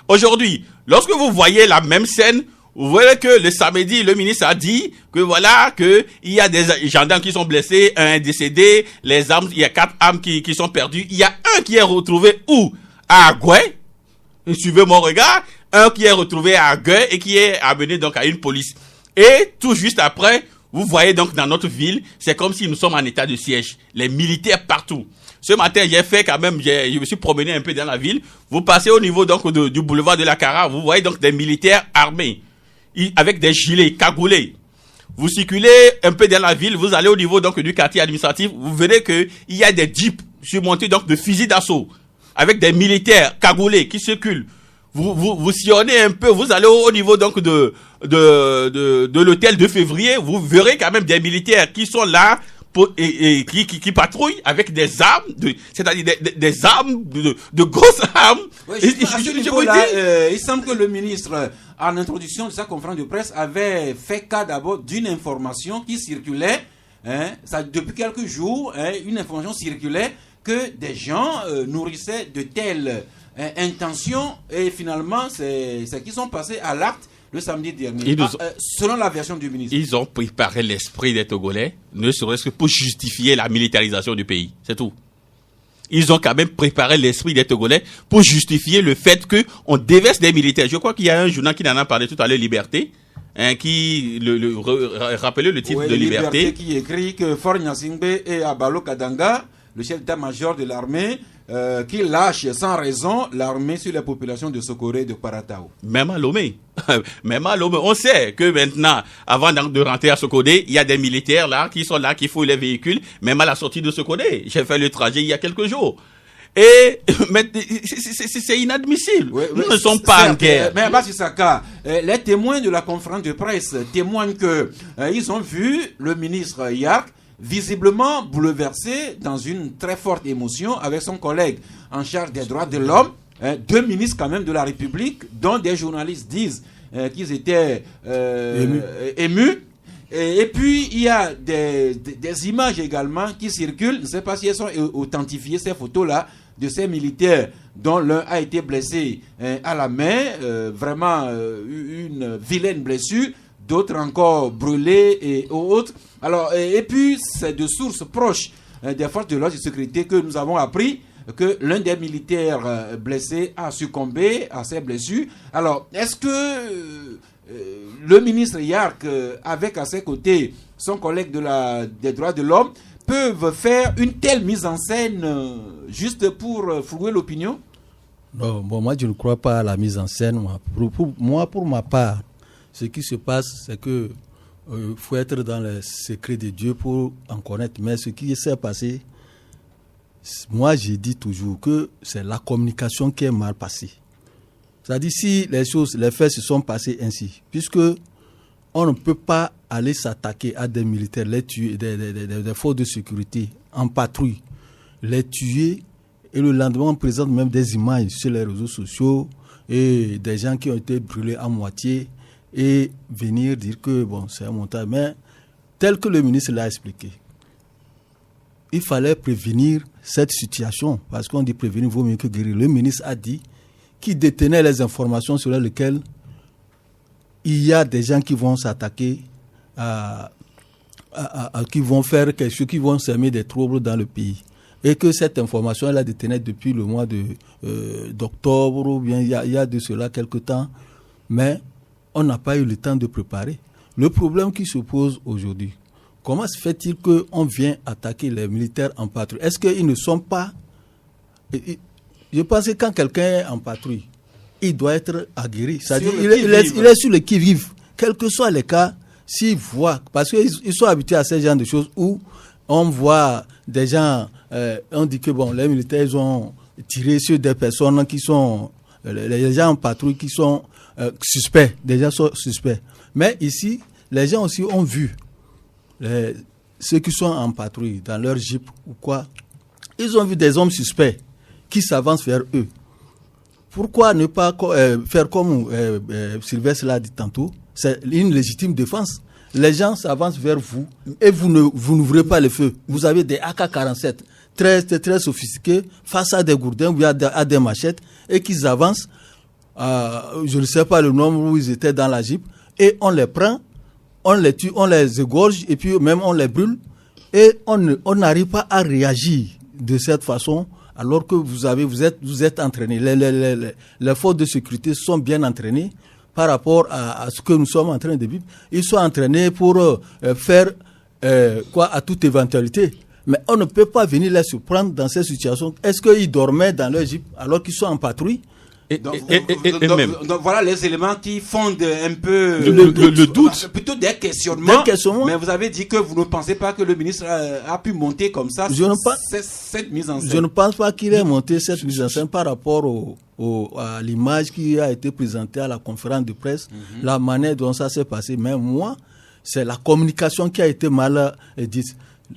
Aujourd'hui, lorsque vous voyez la même scène, vous voyez que le samedi, le ministre a dit que voilà, que il y a des gendarmes qui sont blessés, un est décédé, les armes, il y a 4 armes qui sont perdues. Il y a un qui est retrouvé où? À Agoué. Suivez mon regard. Un qui est retrouvé à Agoué et qui est amené donc à une police. Et tout juste après, vous voyez donc dans notre ville, c'est comme si nous sommes en état de siège. Les militaires partout. Ce matin, j'ai fait quand même, je me suis promené un peu dans la ville. Vous passez au niveau donc du boulevard de la Cara, vous voyez donc des militaires armés, avec des gilets cagoulés. Vous circulez un peu dans la ville, vous allez au niveau donc du quartier administratif, vous verrez que il y a des jeeps surmontés donc de fusils d'assaut, avec des militaires cagoulés qui circulent. Vous sillonnez un peu, vous allez au niveau donc de l'hôtel de février, vous verrez quand même des militaires qui sont là, qui patrouillent avec des armes, c'est-à-dire des armes, de grosses armes. Oui, il semble que le ministre, en introduction de sa conférence de presse, avait fait cas d'abord d'une information qui circulait, hein, depuis quelques jours, hein, une information circulait que des gens nourrissaient de telles intentions, et finalement, c'est qui sont passés à l'acte le samedi dernier, selon la version du ministre. Ils ont préparé l'esprit des Togolais, ne serait-ce que pour justifier la militarisation du pays. C'est tout. Ils ont quand même préparé l'esprit des Togolais pour justifier le fait qu'on déverse des militaires. Je crois qu'il y a un journal qui en a parlé tout à l'heure, Liberté, hein, qui rappelait le titre de Liberté. Qui écrit que Faure Gnassingbé et Abalo Kadanga, le chef d'état-major de l'armée, qui lâche sans raison l'armée sur la population de Sokoré et de Paratao. Même à Lomé. On sait que maintenant, avant de rentrer à Sokodé, il y a des militaires là qui sont là, qui fouillent les véhicules, même à la sortie de Sokodé. J'ai fait le trajet il y a quelques jours. Et c'est inadmissible. Nous ne sommes pas en guerre. Mais Bassissaka, les témoins de la conférence de presse témoignent que ils ont vu le ministre Yark visiblement bouleversé dans une très forte émotion avec son collègue en charge des droits de l'homme, 2 ministres quand même de la République, dont des journalistes disent qu'ils étaient émus. Et puis, il y a des images également qui circulent, je ne sais pas si elles sont authentifiées, ces photos-là, de ces militaires dont l'un a été blessé à la main, vraiment une vilaine blessure, d'autres encore brûlés et autres. Alors, et puis, c'est de sources proches des forces de l'ordre et de sécurité que nous avons appris que l'un des militaires blessés a succombé à ses blessures. Alors, est-ce que le ministre Yark, avec à ses côtés son collègue des droits de l'homme, peuvent faire une telle mise en scène juste pour flouer l'opinion? Non, bon, moi je ne crois pas à la mise en scène. Pour ma part, ce qui se passe, c'est que faut être dans le secret de Dieu pour en connaître. Mais ce qui s'est passé, moi j'ai dit toujours que c'est la communication qui est mal passée. C'est-à-dire si les faits se sont passés ainsi, puisque on ne peut pas aller s'attaquer à des militaires, les tuer, des forces de sécurité en patrouille, les tuer, et le lendemain on présente même des images sur les réseaux sociaux et des gens qui ont été brûlés à moitié et venir dire que bon, c'est un montage. Mais tel que le ministre l'a expliqué, il fallait prévenir cette situation, parce qu'on dit prévenir vaut mieux que guérir. Le ministre a dit qu'il détenait les informations sur lesquelles il y a des gens qui vont s'attaquer qui vont faire quelque chose, qui vont semer des troubles dans le pays. Et que cette information, elle la détenait depuis le mois d'octobre, ou bien il y a de cela quelque temps, mais on n'a pas eu le temps de préparer. Le problème qui se pose aujourd'hui, comment se fait-il qu'on vient attaquer les militaires en patrouille? Est-ce qu'ils ne sont pas... Je pense que quand quelqu'un est en patrouille, il doit être aguerri. C'est-à-dire il est sur le qui-vive. Quels que soient les cas, s'il voit, parce qu'ils sont habitués à ce genre de choses où on voit des gens, on dit que bon, les militaires ils ont tiré sur des personnes qui sont, les gens en patrouille qui sont suspects, des gens sont suspects. Mais ici, les gens aussi ont vu ceux qui sont en patrouille dans leur jeep ou quoi, ils ont vu des hommes suspects qui s'avancent vers eux. Pourquoi ne pas faire comme Sylvestre l'a dit tantôt? C'est une légitime défense. Les gens s'avancent vers vous et vous n'ouvrez pas le feu. Vous avez des AK-47 très sophistiqués face à des gourdins ou à des machettes et qu'ils avancent, je ne sais pas le nombre où ils étaient dans la Jeep, et on les prend, on les tue, on les égorge et puis même on les brûle et on n'arrive pas à réagir de cette façon. Alors que vous êtes entraînés. Les forces de sécurité sont bien entraînées par rapport à ce que nous sommes en train de vivre. Ils sont entraînés pour faire à toute éventualité. Mais on ne peut pas venir les surprendre dans ces situations. Est-ce qu'ils dormaient dans leur jeep alors qu'ils sont en patrouille? Donc, voilà les éléments qui fondent un peu le doute. Plutôt des questionnements. Mais vous avez dit que vous ne pensez pas que le ministre a pu monter comme ça cette mise en scène. Je ne pense pas qu'il ait monté cette mise en scène par rapport à l'image qui a été présentée à la conférence de presse, la manière dont ça s'est passé. Mais moi, c'est la communication qui a été mal dite.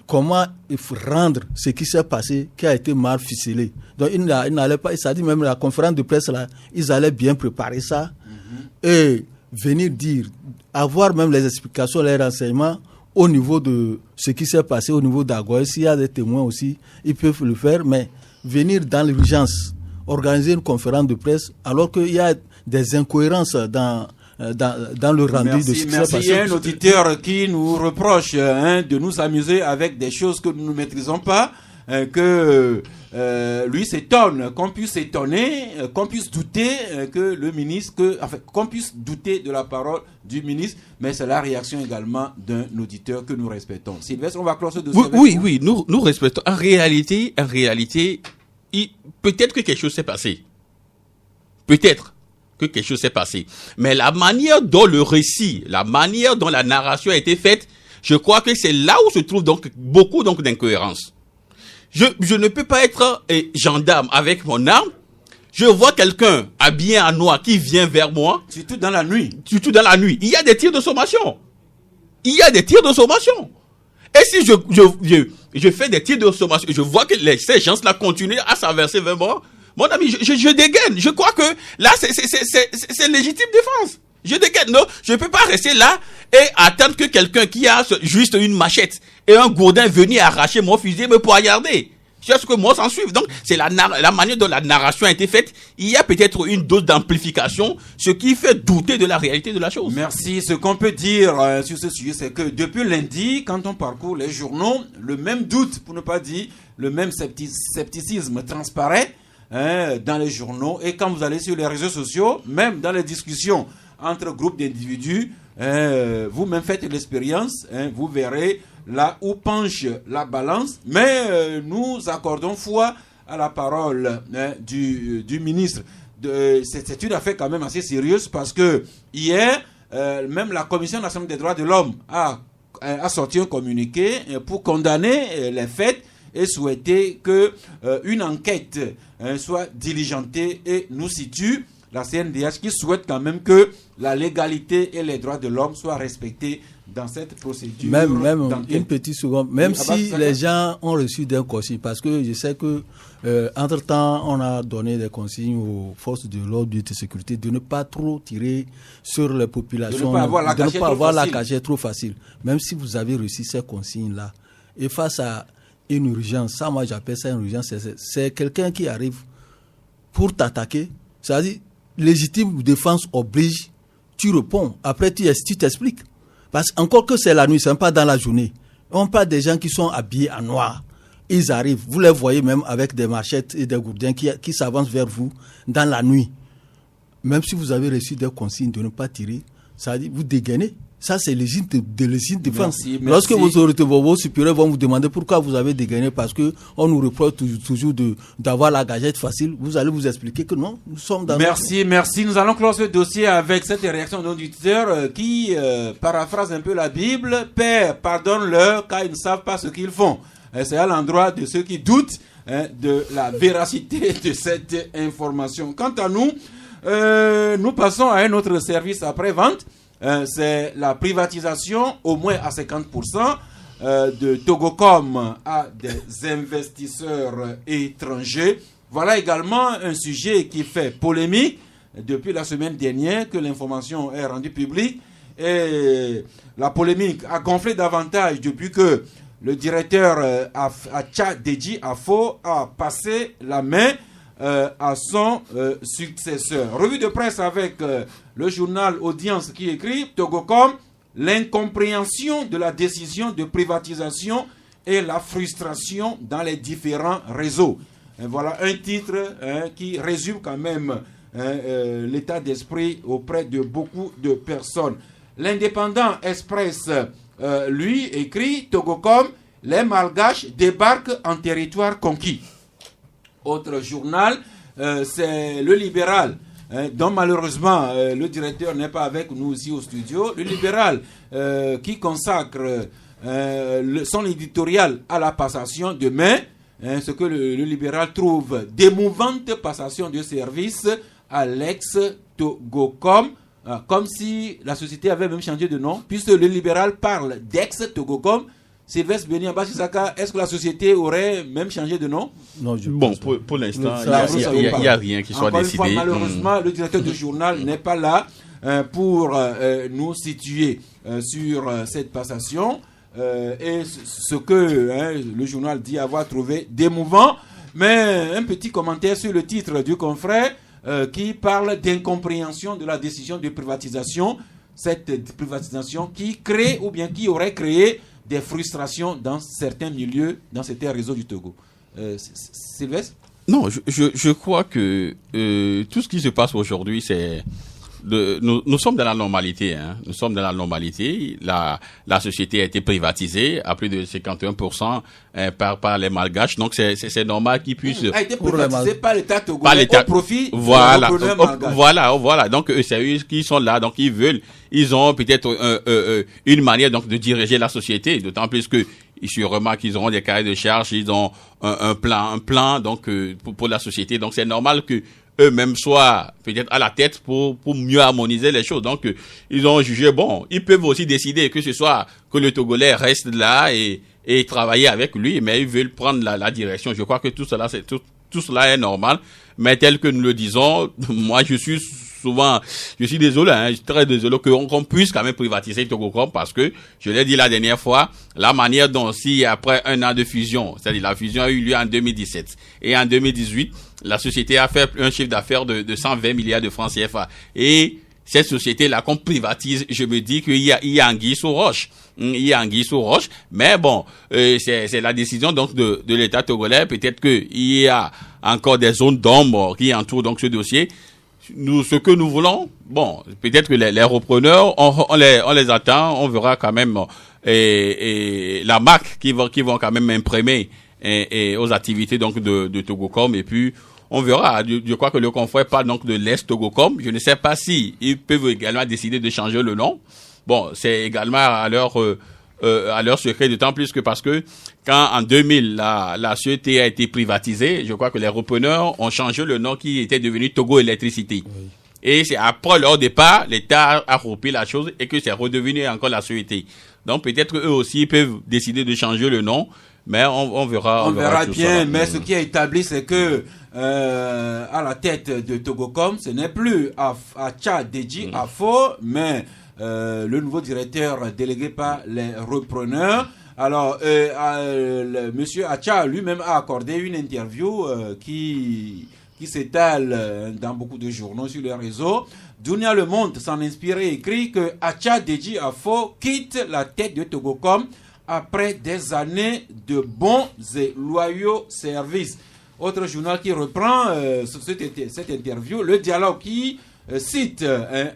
Comment il faut rendre ce qui s'est passé, qui a été mal ficelé. Donc il n'allait pas, ça dit même la conférence de presse là, ils allaient bien préparer ça et venir dire, avoir même les explications, les renseignements au niveau de ce qui s'est passé au niveau d'Agoy. S'il y a des témoins aussi, ils peuvent le faire, mais venir dans l'urgence, organiser une conférence de presse alors qu'il y a des incohérences dans le rendu de ce qui s'est passé. Il y a un auditeur qui nous reproche de nous amuser avec des choses que nous ne maîtrisons pas, que lui s'étonne, qu'on puisse s'étonner, qu'on puisse douter que le ministre, qu'on puisse douter de la parole du ministre, mais c'est la réaction également d'un auditeur que nous respectons. Sylvestre, on va clore ce dossier. Oui, nous respectons. En réalité, peut-être que quelque chose s'est passé. Peut-être que quelque chose s'est passé. Mais la manière dont le récit, la manière dont la narration a été faite, je crois que c'est là où se trouve donc beaucoup d'incohérences. Je ne peux pas être gendarme avec mon arme. Je vois quelqu'un habillé en noir qui vient vers moi. Surtout dans la nuit. Il y a des tirs de sommation. Et si je fais des tirs de sommation, je vois que ces gens-là continuent à s'avancer vers moi, mon ami, je dégaine. Je crois que là, c'est légitime défense. Je dégaine. Non, je ne peux pas rester là et attendre que quelqu'un qui a juste une machette et un gourdin vienne arracher mon fusil me poignarder. C'est ce que moi s'en suivre. Donc, c'est la manière dont la narration a été faite. Il y a peut-être une dose d'amplification, ce qui fait douter de la réalité de la chose. Merci. Ce qu'on peut dire sur ce sujet, c'est que depuis lundi, quand on parcourt les journaux, le même doute, pour ne pas dire le même scepticisme transparaît dans les journaux, et quand vous allez sur les réseaux sociaux, même dans les discussions entre groupes d'individus. Vous-même faites l'expérience, vous verrez là où penche la balance, mais nous accordons foi à la parole du ministre. C'est une affaire quand même assez sérieuse parce que hier, même la Commission nationale des droits de l'homme a sorti un communiqué pour condamner les faits et souhaiter qu'une enquête soit diligentée et nous situe la CNDH qui souhaite quand même que la légalité et les droits de l'homme soient respectés dans cette procédure. Même une petite seconde, même si les gens ont reçu des consignes, parce que je sais que entre-temps, on a donné des consignes aux forces de l'ordre et de sécurité de ne pas trop tirer sur les populations, de ne pas avoir la cachette trop facile. Même si vous avez reçu ces consignes-là, et face à une urgence, ça moi j'appelle ça une urgence, c'est quelqu'un qui arrive pour t'attaquer, c'est-à-dire légitime défense oblige, tu réponds, après tu t'expliques. Parce qu'encore que c'est la nuit, c'est même pas dans la journée. On parle des gens qui sont habillés en noir. Ils arrivent, vous les voyez même avec des machettes et des gourdins qui s'avancent vers vous dans la nuit. Même si vous avez reçu des consignes de ne pas tirer, ça dit vous dégainez. Ça, c'est légitime défense. Merci. Lorsque vos supérieurs vont vous demander pourquoi vous avez dégainé, parce qu'on nous reproche toujours d'avoir la gâchette facile, vous allez vous expliquer que non, nous sommes dans... Merci. Nous allons clore ce dossier avec cette réaction d'auditeur qui paraphrase un peu la Bible. Père, pardonne-leur car ils ne savent pas ce qu'ils font. C'est à l'endroit de ceux qui doutent de la véracité de cette information. Quant à nous, nous passons à un autre service après-vente. C'est la privatisation, au moins à 50%, de Togocom à des investisseurs étrangers. Voilà également un sujet qui fait polémique depuis la semaine dernière que l'information est rendue publique. Et la polémique a gonflé davantage depuis que le directeur Acha Deji Afo a passé la main à son successeur. Revue de presse avec le journal Audience qui écrit Togocom, l'incompréhension de la décision de privatisation et la frustration dans les différents réseaux. Et voilà un titre qui résume quand même l'état d'esprit auprès de beaucoup de personnes. L'Indépendant Express lui écrit Togocom, les Malgaches débarquent en territoire conquis. Autre journal, c'est Le Libéral, dont malheureusement le directeur n'est pas avec nous ici au studio. Le Libéral qui consacre son éditorial à la passation de main, ce que le Libéral trouve d'émouvante passation de service à l'ex-Togocom, comme si la société avait même changé de nom, puisque le Libéral parle d'ex-Togocom. Sylvestre Béni Ambasisaka, est-ce que la société aurait même changé de nom? Non, pour l'instant, il n'y a rien qui soit décidé. Fois, malheureusement, le directeur du journal n'est pas là pour nous situer sur cette passation et ce que le journal dit avoir trouvé d'émouvant. Mais un petit commentaire sur le titre du confrère qui parle d'incompréhension de la décision de privatisation. Cette privatisation qui crée ou bien qui aurait créé des frustrations dans certains milieux, dans certains réseaux du Togo. Sylvestre? Non, je crois que tout ce qui se passe aujourd'hui, c'est... Nous sommes dans la normalité. Nous sommes dans la normalité. La société a été privatisée à plus de 51% par les Malgaches. Donc c'est normal qu'ils puissent... A été privatisée par l'État togolais au profit des malgaches. Voilà. Donc c'est eux qui sont là. Donc ils ont peut-être une manière donc de diriger la société. D'autant plus que sûrement qu'ils auront des cahiers de charges, ils ont un plan donc pour la société. Donc c'est normal que eux-mêmes soient peut-être à la tête pour mieux harmoniser les choses. Donc, ils ont jugé, bon, ils peuvent aussi décider que ce soit que le Togolais reste là et travailler avec lui, mais ils veulent prendre la direction. Je crois que tout cela est normal. Mais tel que nous le disons, moi, je suis désolé, je suis très désolé qu'on puisse quand même privatiser Togocom parce que, je l'ai dit la dernière fois, la manière dont si après un an de fusion, c'est-à-dire la fusion a eu lieu en 2017 et en 2018, la société a fait un chiffre d'affaires de 120 milliards de francs CFA. Et cette société-là, qu'on privatise, je me dis qu'il y a anguille sous roche. Il y a anguille sous roche. Mais bon, c'est la décision donc de l'État togolais. Peut-être qu'il y a encore des zones d'ombre qui entourent donc ce dossier. ce que nous voulons, bon, peut-être que les repreneurs, on les attend, on verra quand même et la marque qui vont quand même imprimer et aux activités donc de Togocom, et puis on verra. Je crois que le confrère parle donc de l'Est Togocom. Je ne sais pas si ils peuvent également décider de changer le nom. Bon, c'est également à leur secret, d'autant plus que parce que quand en 2000 la société a été privatisée, je crois que les repreneurs ont changé le nom qui était devenu Togo Électricité. Oui. Et c'est après leur départ, l'État a repris la chose et que c'est redevenu encore la société. Donc peut-être eux aussi peuvent décider de changer le nom, mais on verra. On verra bien, ça. Mais ce qui est établi, c'est que à la tête de Togocom, ce n'est plus Acha Deji Afo, mais le nouveau directeur délégué par les repreneurs. Alors, monsieur Acha lui-même a accordé une interview qui s'étale dans beaucoup de journaux sur les réseaux. Dunia Le Monde s'en inspiré écrit que Acha Deji Afo quitte la tête de Togocom après des années de bons et loyaux services. Autre journal qui reprend cette interview, le dialogue qui cite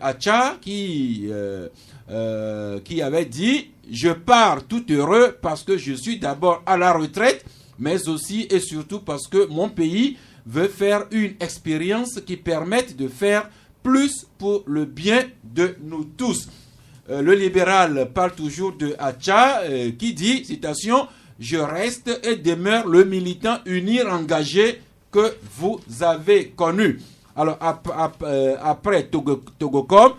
Acha qui avait dit « Je pars tout heureux parce que je suis d'abord à la retraite, mais aussi et surtout parce que mon pays veut faire une expérience qui permette de faire plus pour le bien de nous tous. » Le libéral parle toujours de Acha qui dit, citation, « Je reste et demeure le militant uni engagé que vous avez connu. » Alors après Togocom,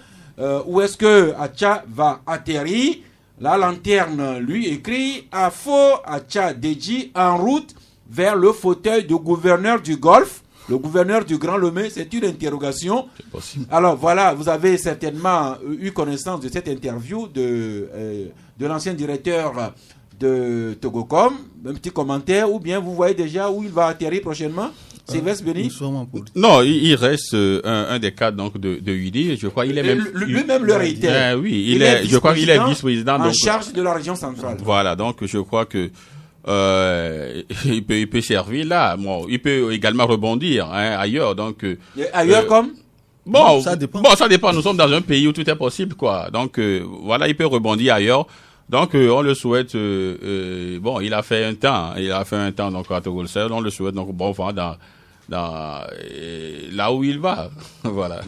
où est-ce que Acha va atterrir? La lanterne lui écrit « Afo Acha Deji en route vers le fauteuil du gouverneur du Golfe. » Le gouverneur du Grand Lomé, c'est une interrogation. C'est possible. Alors voilà, vous avez certainement eu connaissance de cette interview de l'ancien directeur de Togocom. Un petit commentaire, ou bien vous voyez déjà où il va atterrir prochainement? Sylvestre Béni? Non, il reste un des cadres donc de UDI. Je crois il est même lui-même le réitère. Oui, je crois qu'il est vice-président en charge de la région centrale. Voilà, donc je crois que il peut servir là. Bon, il peut également rebondir ailleurs. Donc ailleurs comme bon, ça dépend. Nous sommes dans un pays où tout est possible, quoi. Donc voilà, il peut rebondir ailleurs. Donc on le souhaite. Bon, il a fait un temps donc à Togolsel. On le souhaite donc bon vent dans là où il va. Voilà.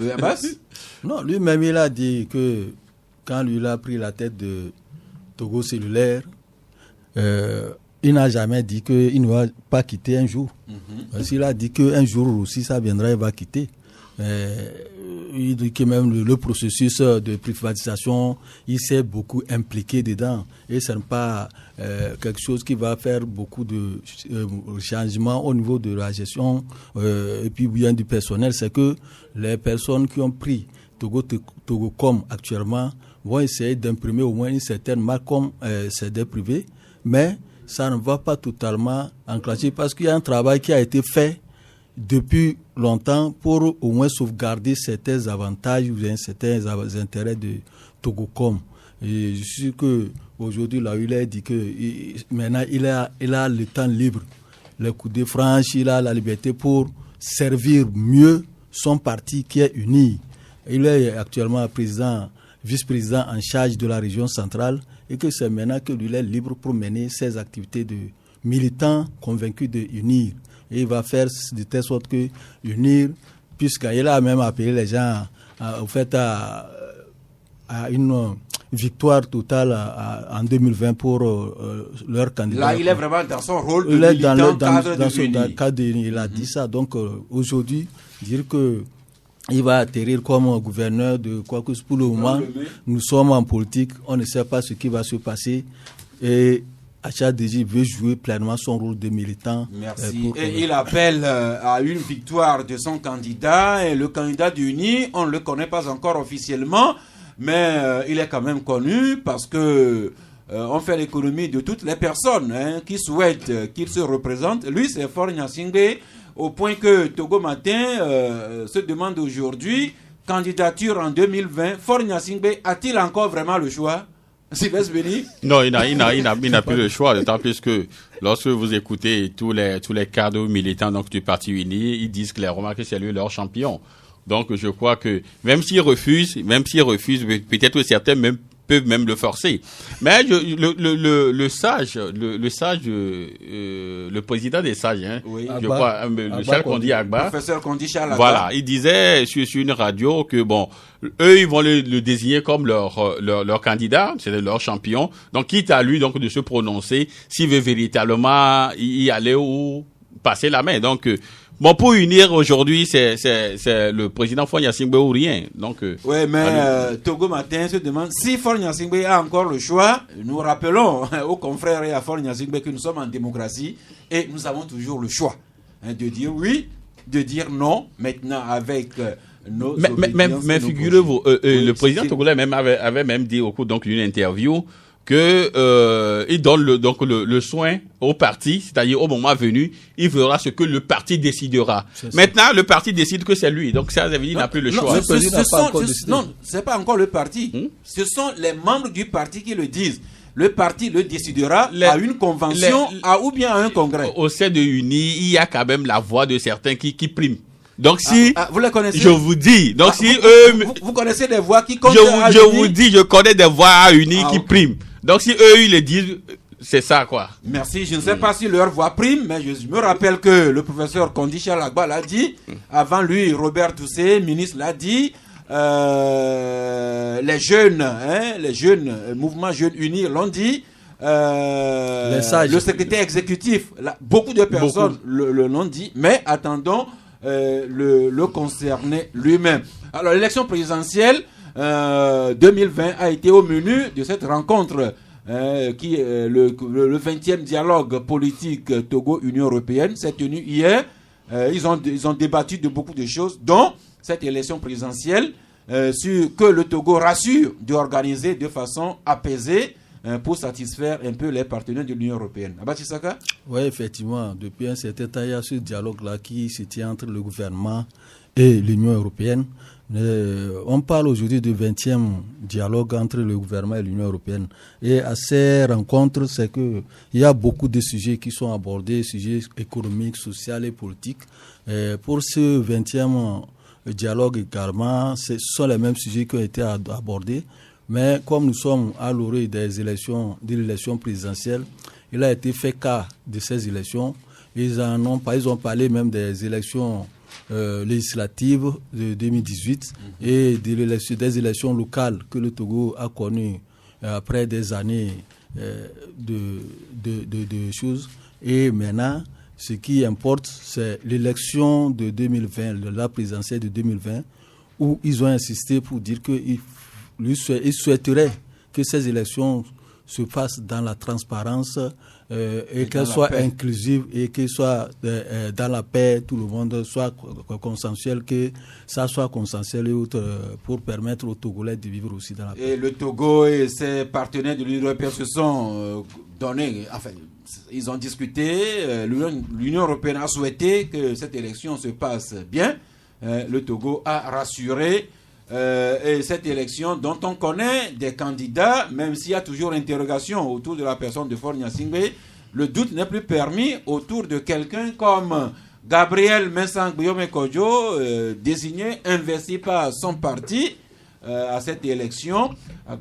Non, lui-même il a dit que quand lui a pris la tête de Togo Cellulaire, il n'a jamais dit qu'il ne va pas quitter un jour. S'il a dit qu'un jour aussi ça viendra, il va quitter. Il dit que même le processus de privatisation, il s'est beaucoup impliqué dedans. Et ce n'est pas quelque chose qui va faire beaucoup de changements au niveau de la gestion et puis bien du personnel. C'est que les personnes qui ont pris Togocom actuellement vont essayer d'imprimer au moins une certaine marque comme c'est des privés, mais ça ne va pas totalement enclencher parce qu'il y a un travail qui a été fait depuis longtemps pour au moins sauvegarder certains avantages ou certains intérêts de Togocom. Et je suis que aujourd'hui là il a dit que maintenant il a le temps libre, le coup de franche, il a la liberté pour servir mieux son parti qui est uni. Il est actuellement vice-président en charge de la région centrale et que c'est maintenant que lui est libre pour mener ses activités de militant convaincu de unir. Et il va faire de telle sorte que unir, puisqu'il a même appelé les gens au fait à une victoire totale en 2020 pour leur candidat. Là, il est vraiment dans son rôle de militant cadre de l'UNI. Il a dit ça. Donc aujourd'hui, dire que il va atterrir comme gouverneur de quoi que pour le moment, nous sommes en politique, on ne sait pas ce qui va se passer. Et Acha Deji veut jouer pleinement son rôle de militant. Merci. Et il appelle à une victoire de son candidat. Et le candidat d'UNI, on ne le connaît pas encore officiellement, mais il est quand même connu parce que on fait l'économie de toutes les personnes qui souhaitent qu'il se représente. Lui, c'est Faure Gnassingbé, au point que Togo Matin se demande aujourd'hui, candidature en 2020, Faure Gnassingbé a-t-il encore vraiment le choix? Sylvestre Béni? Non, il n'a plus le choix, d'autant plus que lorsque vous écoutez tous les cadres militants donc, du Parti Uni, ils disent clairement que c'est lui leur champion. Donc, je crois que même s'il refuse, peut-être certains peuvent même le forcer. Mais le président des sages, Oui. je crois, Charles Kondi Agba, Professeur Kondi Charles Agba. Voilà, il disait sur une radio que bon, eux ils vont le désigner comme leur candidat, c'est leur champion. Donc quitte à lui donc de se prononcer s'il veut véritablement y aller ou passer la main. Donc bon, pour unir aujourd'hui, c'est le président Faure Gnassingbé ou rien. Donc, oui, mais Togo Matin se demande si Faure Gnassingbé a encore le choix. Nous rappelons aux confrères et à Faure Gnassingbé que nous sommes en démocratie et nous avons toujours le choix de dire oui, de dire non. Maintenant, avec nos mais figurez-vous, le président togolais avait même dit au cours donc d'une interview que il donne le soin au parti, c'est-à-dire au moment venu, il verra ce que le parti décidera. Maintenant, le parti décide que c'est lui, donc ça veut dire qu'il n'a plus le choix. Non, c'est pas encore le parti. Ce sont les membres du parti qui le disent. Le parti le décidera à une convention ou bien à un congrès. Au sein de UNI, il y a quand même la voix de certains qui priment. Donc si vous les connaissez, je vous dis, donc si vous connaissez des voix qui comptent. Je vous dis, je connais des voix à UNI qui priment. Donc si eux ils le disent, c'est ça quoi. Merci. Je ne sais pas si leur voix prime, mais je me rappelle que le professeur Kondi Charles Agba l'a dit. Avant lui, Robert Toussé, ministre, l'a dit. Les jeunes, mouvement Jeunes Unis l'ont dit. Le secrétaire exécutif, beaucoup de personnes l'ont dit. Mais attendons le concerné lui-même. Alors l'élection présidentielle 2020 a été au menu de cette rencontre qui est le 20e dialogue politique Togo-Union européenne s'est tenu hier. Ils ont débattu de beaucoup de choses, dont cette élection présidentielle sur que le Togo rassure d'organiser de façon apaisée pour satisfaire un peu les partenaires de l'Union européenne. Abachi Saka? Oui, effectivement. Depuis un certain temps, il y a ce dialogue-là qui se tient entre le gouvernement et l'Union européenne. On parle aujourd'hui du 20e dialogue entre le gouvernement et l'Union européenne. Et à ces rencontres, c'est qu'il y a beaucoup de sujets qui sont abordés, sujets économiques, sociaux et politiques. Pour ce 20e dialogue également, ce sont les mêmes sujets qui ont été abordés. Mais comme nous sommes à l'orée de l'élection présidentielle, il a été fait cas de ces élections. Ils ont parlé même des élections législatives de 2018 et des élections locales que le Togo a connues après des années de choses. Et maintenant, ce qui importe, c'est l'élection de 2020, la présidentielle de 2020, où ils ont insisté pour dire qu'ils souhaiteraient que ces élections se passent dans la transparence et qu'elles soient inclusives et qu'elles soient dans la paix, tout le monde soit consensuel, que ça soit consensuel et autres pour permettre aux Togolais de vivre aussi dans la paix. Et le Togo et ses partenaires de l'Union européenne se sont donnés, enfin, ils ont discuté, l'Union européenne a souhaité que cette élection se passe bien, le Togo a rassuré. Et cette élection dont on connaît des candidats, même s'il y a toujours interrogation autour de la personne de Faure Gnassingbé, le doute n'est plus permis autour de quelqu'un comme Gabriel Mensang Guillaume Kodjo, désigné, investi par son parti à cette élection.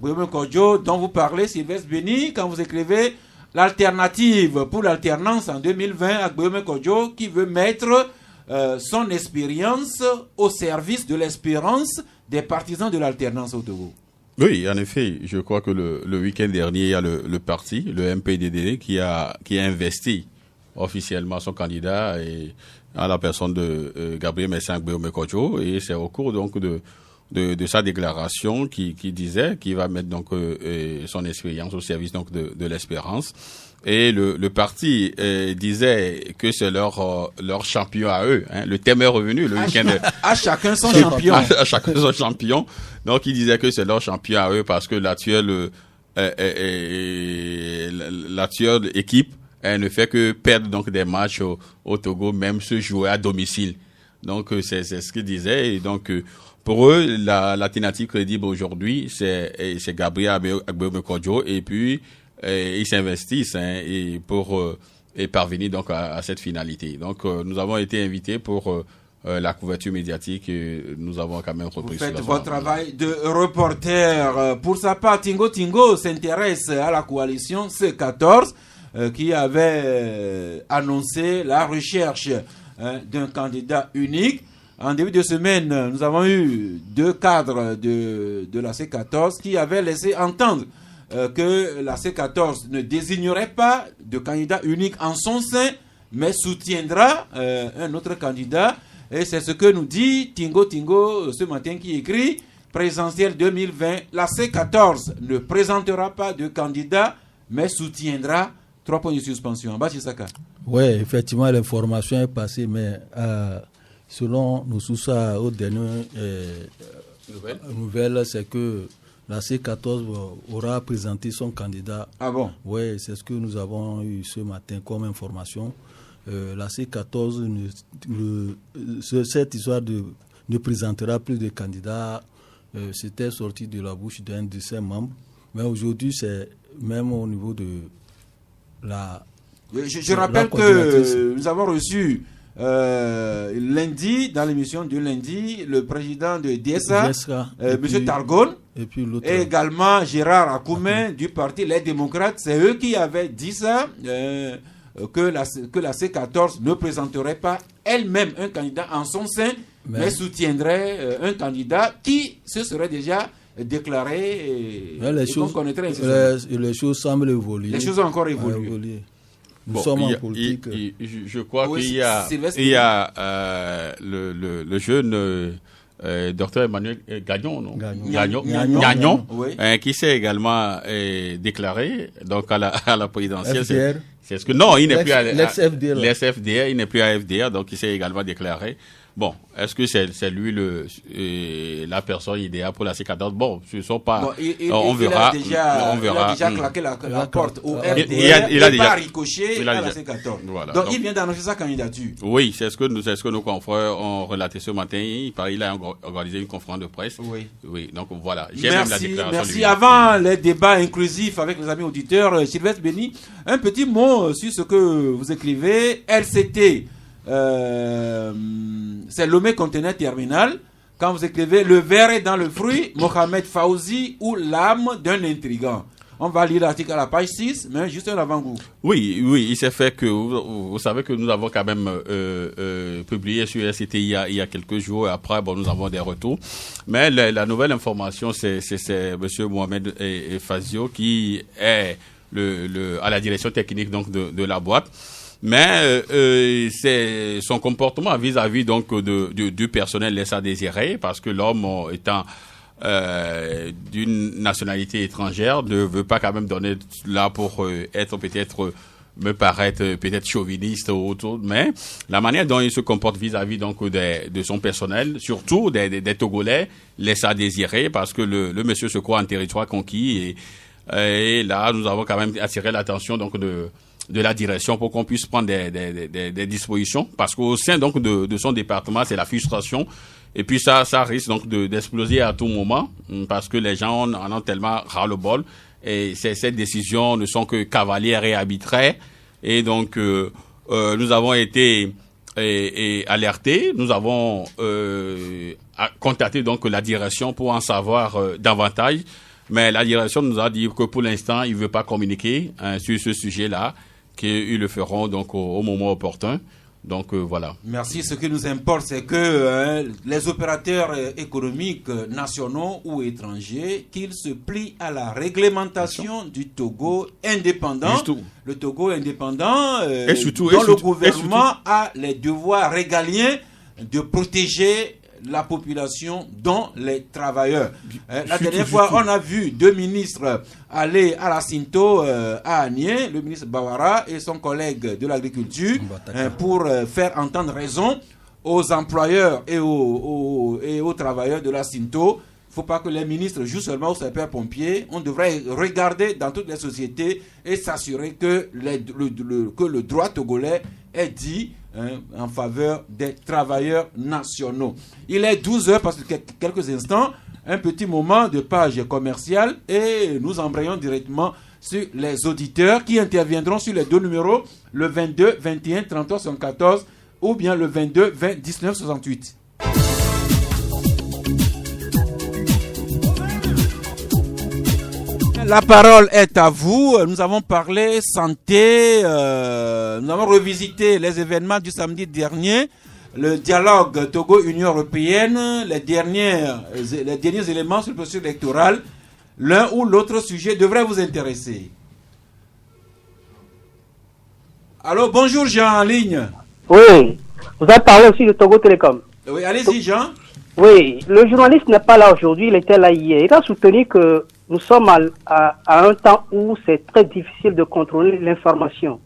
Guillaume Kodjo, dont vous parlez, Sylvestre Béni, quand vous écrivez l'alternative pour l'alternance en 2020 à Guillaume Kodjo, qui veut mettre son expérience au service de l'espérance des partisans de l'alternance au Togo. Oui, en effet, je crois que le week-end dernier, il y a le parti, le MPDD, qui a investi officiellement son candidat et à la personne de Gabriel Mensang Guillaume Kodjo, et c'est au cours donc de sa déclaration qui disait qu'il va mettre donc son expérience au service donc de l'espérance. Et le parti disait que c'est leur champion à eux. Hein. Le thème est revenu le week-end. À chacun son champion. À chacun son champion. Donc il disait que c'est leur champion à eux parce que l'actuelle équipe ne fait que perdre donc des matchs au Togo, même se jouer à domicile. Donc c'est ce qu'il disait. Et donc pour eux, l'alternative crédible aujourd'hui, c'est Gabriel Agbeome Kodjo, et puis ils s'investissent et pour parvenir donc à cette finalité. Donc nous avons été invités pour la couverture médiatique, nous avons quand même repris. Vous faites votre travail de reporter. Pour sa part, Tingo s'intéresse à la coalition C14 qui avait annoncé la recherche d'un candidat unique. En début de semaine, nous avons eu 2 cadres de la C14 qui avaient laissé entendre que la C14 ne désignerait pas de candidat unique en son sein, mais soutiendra un autre candidat. Et c'est ce que nous dit Tingo ce matin, qui écrit « Présidentielle 2020, la C14 ne présentera pas de candidat, mais soutiendra ». 3 points de suspension. Bachisaka. Oui, effectivement, l'information est passée, mais selon nos sources aux dernières nouvelles, c'est que la C14 aura présenté son candidat. Ah bon? Oui, c'est ce que nous avons eu ce matin comme information. La C14, cette histoire ne présentera plus de candidats. C'était sorti de la bouche d'un de ses membres. Mais aujourd'hui, c'est même au niveau de la... Je rappelle que nous avons reçu lundi, dans l'émission de lundi, le président de DSA, M. Targon, et également Gérard Akoumen du parti Les Démocrates. C'est eux qui avaient dit ça, que la C14 ne présenterait pas elle-même un candidat en son sein, mais soutiendrait un candidat qui se serait déjà déclaré et qu'on connaîtrait. Les choses semblent évoluer. Les choses ont encore évolué. Nous sommes en politique. Je crois qu'il y a le jeune docteur Emmanuel Gagnon, qui s'est également déclaré donc à la présidentielle. C'est ce que non, il n'est plus à l'SFDR, il n'est plus à FDR, donc il s'est également déclaré. Bon, est-ce que c'est lui la personne idéale pour la C14? Bon, ce ne sont pas. On verra. Il a déjà claqué la porte au FDR. Il a déjà ricoché à la C14. Voilà. Donc il vient d'annoncer sa candidature. Oui, c'est ce que nos confrères ont relaté ce matin. Il a organisé une conférence de presse. Oui. Donc voilà. Merci. Avant les débats inclusifs avec les amis auditeurs, Sylvestre Béni, un petit mot sur ce que vous écrivez. LCT. C'est Lomé Conteneur Terminal. Quand vous écrivez le verre est dans le fruit, Mohamed Fauzi ou l'âme d'un intrigant. On va lire l'article à la page 6, mais juste un avant-goût. Oui, il s'est fait que vous savez que nous avons quand même publié sur RCT il y a quelques jours. Et après, nous avons des retours. Mais la nouvelle information, c'est M. Mohamed Fazio qui est à la direction technique donc de la boîte. Mais c'est son comportement vis-à-vis donc du personnel laisse à désirer, parce que l'homme étant d'une nationalité étrangère ne veut pas quand même donner là pour être peut-être me paraître peut-être chauviniste ou autre, mais la manière dont il se comporte vis-à-vis donc de son personnel, surtout des Togolais, laisse à désirer, parce que le monsieur se croit en territoire conquis et là nous avons quand même attiré l'attention donc de la direction pour qu'on puisse prendre des dispositions, parce qu'au sein donc de son département, c'est la frustration, et puis ça risque donc d'exploser à tout moment, parce que les gens en ont tellement ras-le-bol, et ces décisions ne sont que cavalières et arbitraires, et donc nous avons été alertés, nous avons contacté donc la direction pour en savoir davantage, mais la direction nous a dit que pour l'instant, il ne veut pas communiquer sur ce sujet-là, qu'ils le feront donc au moment opportun. Donc voilà. Merci. Ce qui nous importe, c'est que les opérateurs économiques nationaux ou étrangers, qu'ils se plient à la réglementation du Togo indépendant. Le Togo indépendant, dont le gouvernement a les devoirs régaliens de protéger la population, dont les travailleurs. La dernière fois, on a vu 2 ministres aller à la Cinto à Agné, le ministre Bawara et son collègue de l'agriculture, pour faire entendre raison aux employeurs et aux travailleurs de la Cinto. Il ne faut pas que les ministres jouent seulement aux sapeurs-pompiers. On devrait regarder dans toutes les sociétés et s'assurer que le droit togolais est dit en faveur des travailleurs nationaux. Il est 12h, parce que quelques instants, un petit moment de page commerciale, et nous embrayons directement sur les auditeurs qui interviendront sur les 2 numéros, le 22, 21, 33, 74, ou bien le 22 20 19 68. La parole est à vous. Nous avons parlé santé, nous avons revisité les événements du samedi dernier, le dialogue Togo-Union européenne, les derniers éléments sur le processus électoral. L'un ou l'autre sujet devrait vous intéresser. Allô, bonjour Jean en ligne. Oui, vous avez parlé aussi de Togo Télécom. Oui, allez-y Jean. Oui, le journaliste n'est pas là aujourd'hui, il était là hier. Il a soutenu que nous sommes à un temps où c'est très difficile de contrôler l'information.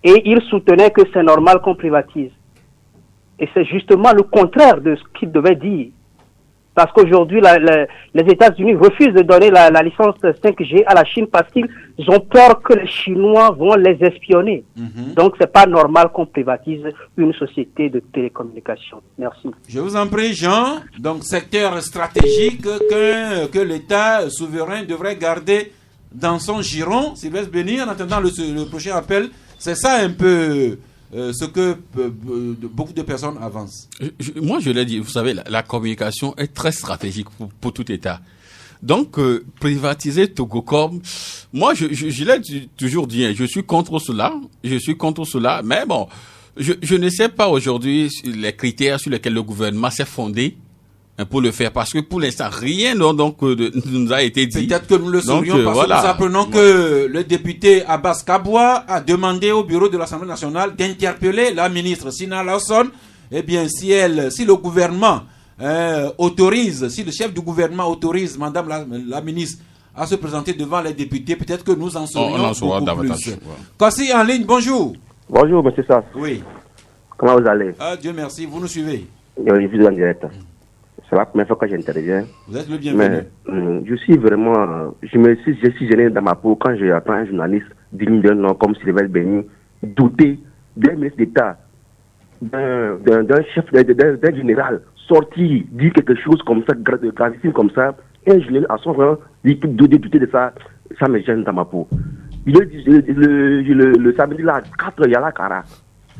Et il soutenait que c'est normal qu'on privatise. Et c'est justement le contraire de ce qu'il devait dire. Parce qu'aujourd'hui, les États-Unis refusent de donner la licence 5G à la Chine parce qu'ils ont peur que les Chinois vont les espionner. Donc, c'est pas normal qu'on privatise une société de télécommunications. Merci. Je vous en prie, Jean. Donc, secteur stratégique que l'État souverain devrait garder dans son giron. Sylvestre Béni, en attendant le prochain appel, c'est ça un peu... ce que beaucoup de personnes avancent. Moi, je l'ai dit, vous savez, la communication est très stratégique pour tout État. Donc, privatiser Togocom, moi, je l'ai toujours dit, je suis contre cela, mais bon, je ne sais pas aujourd'hui les critères sur lesquels le gouvernement s'est fondé pour le faire, parce que pour l'instant, rien nous a été dit. Peut-être que nous le saurions, parce que nous apprenons que le député Abbas Kabwa a demandé au bureau de l'Assemblée nationale d'interpeller la ministre Sina Lawson. Eh bien, si le gouvernement autorise, si le chef du gouvernement autorise madame la ministre à se présenter devant les députés, peut-être que nous en saurions beaucoup davantage. plus. Kassi en ligne, bonjour. Bonjour, monsieur Sass. Oui. Comment vous allez? Dieu merci, vous nous suivez. Je suis en direct. C'est la première fois que j'interviens. Vous êtes le bienvenu. Mais je suis vraiment... Je suis gêné dans ma peau quand j'entends un journaliste digne d'un nom comme Sylvestre Béni douter d'un ministre d'État, d'un chef, d'un général, sortir, dire quelque chose comme ça, gravissime comme ça, un journaliste à son rang, douter de ça, ça me gêne dans ma peau. Le samedi là, 4h, il y a la cara.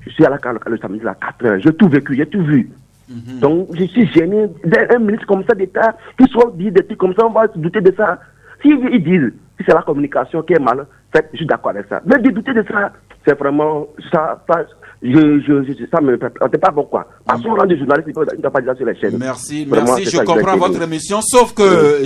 Je suis à la cara le samedi là, 4h. J'ai tout vécu, j'ai tout vu. Donc, je suis gêné d'un ministre comme ça d'État qui soit dit des trucs comme ça, on va se douter de ça. S'ils disent que c'est la communication qui est mal, je suis d'accord avec ça. Mais de douter de ça, c'est vraiment ça me fait pas bon quoi. Parce qu'on rend des journalistes, ils ne doivent pas dire sur les chaînes. Merci, je comprends votre émission. Sauf que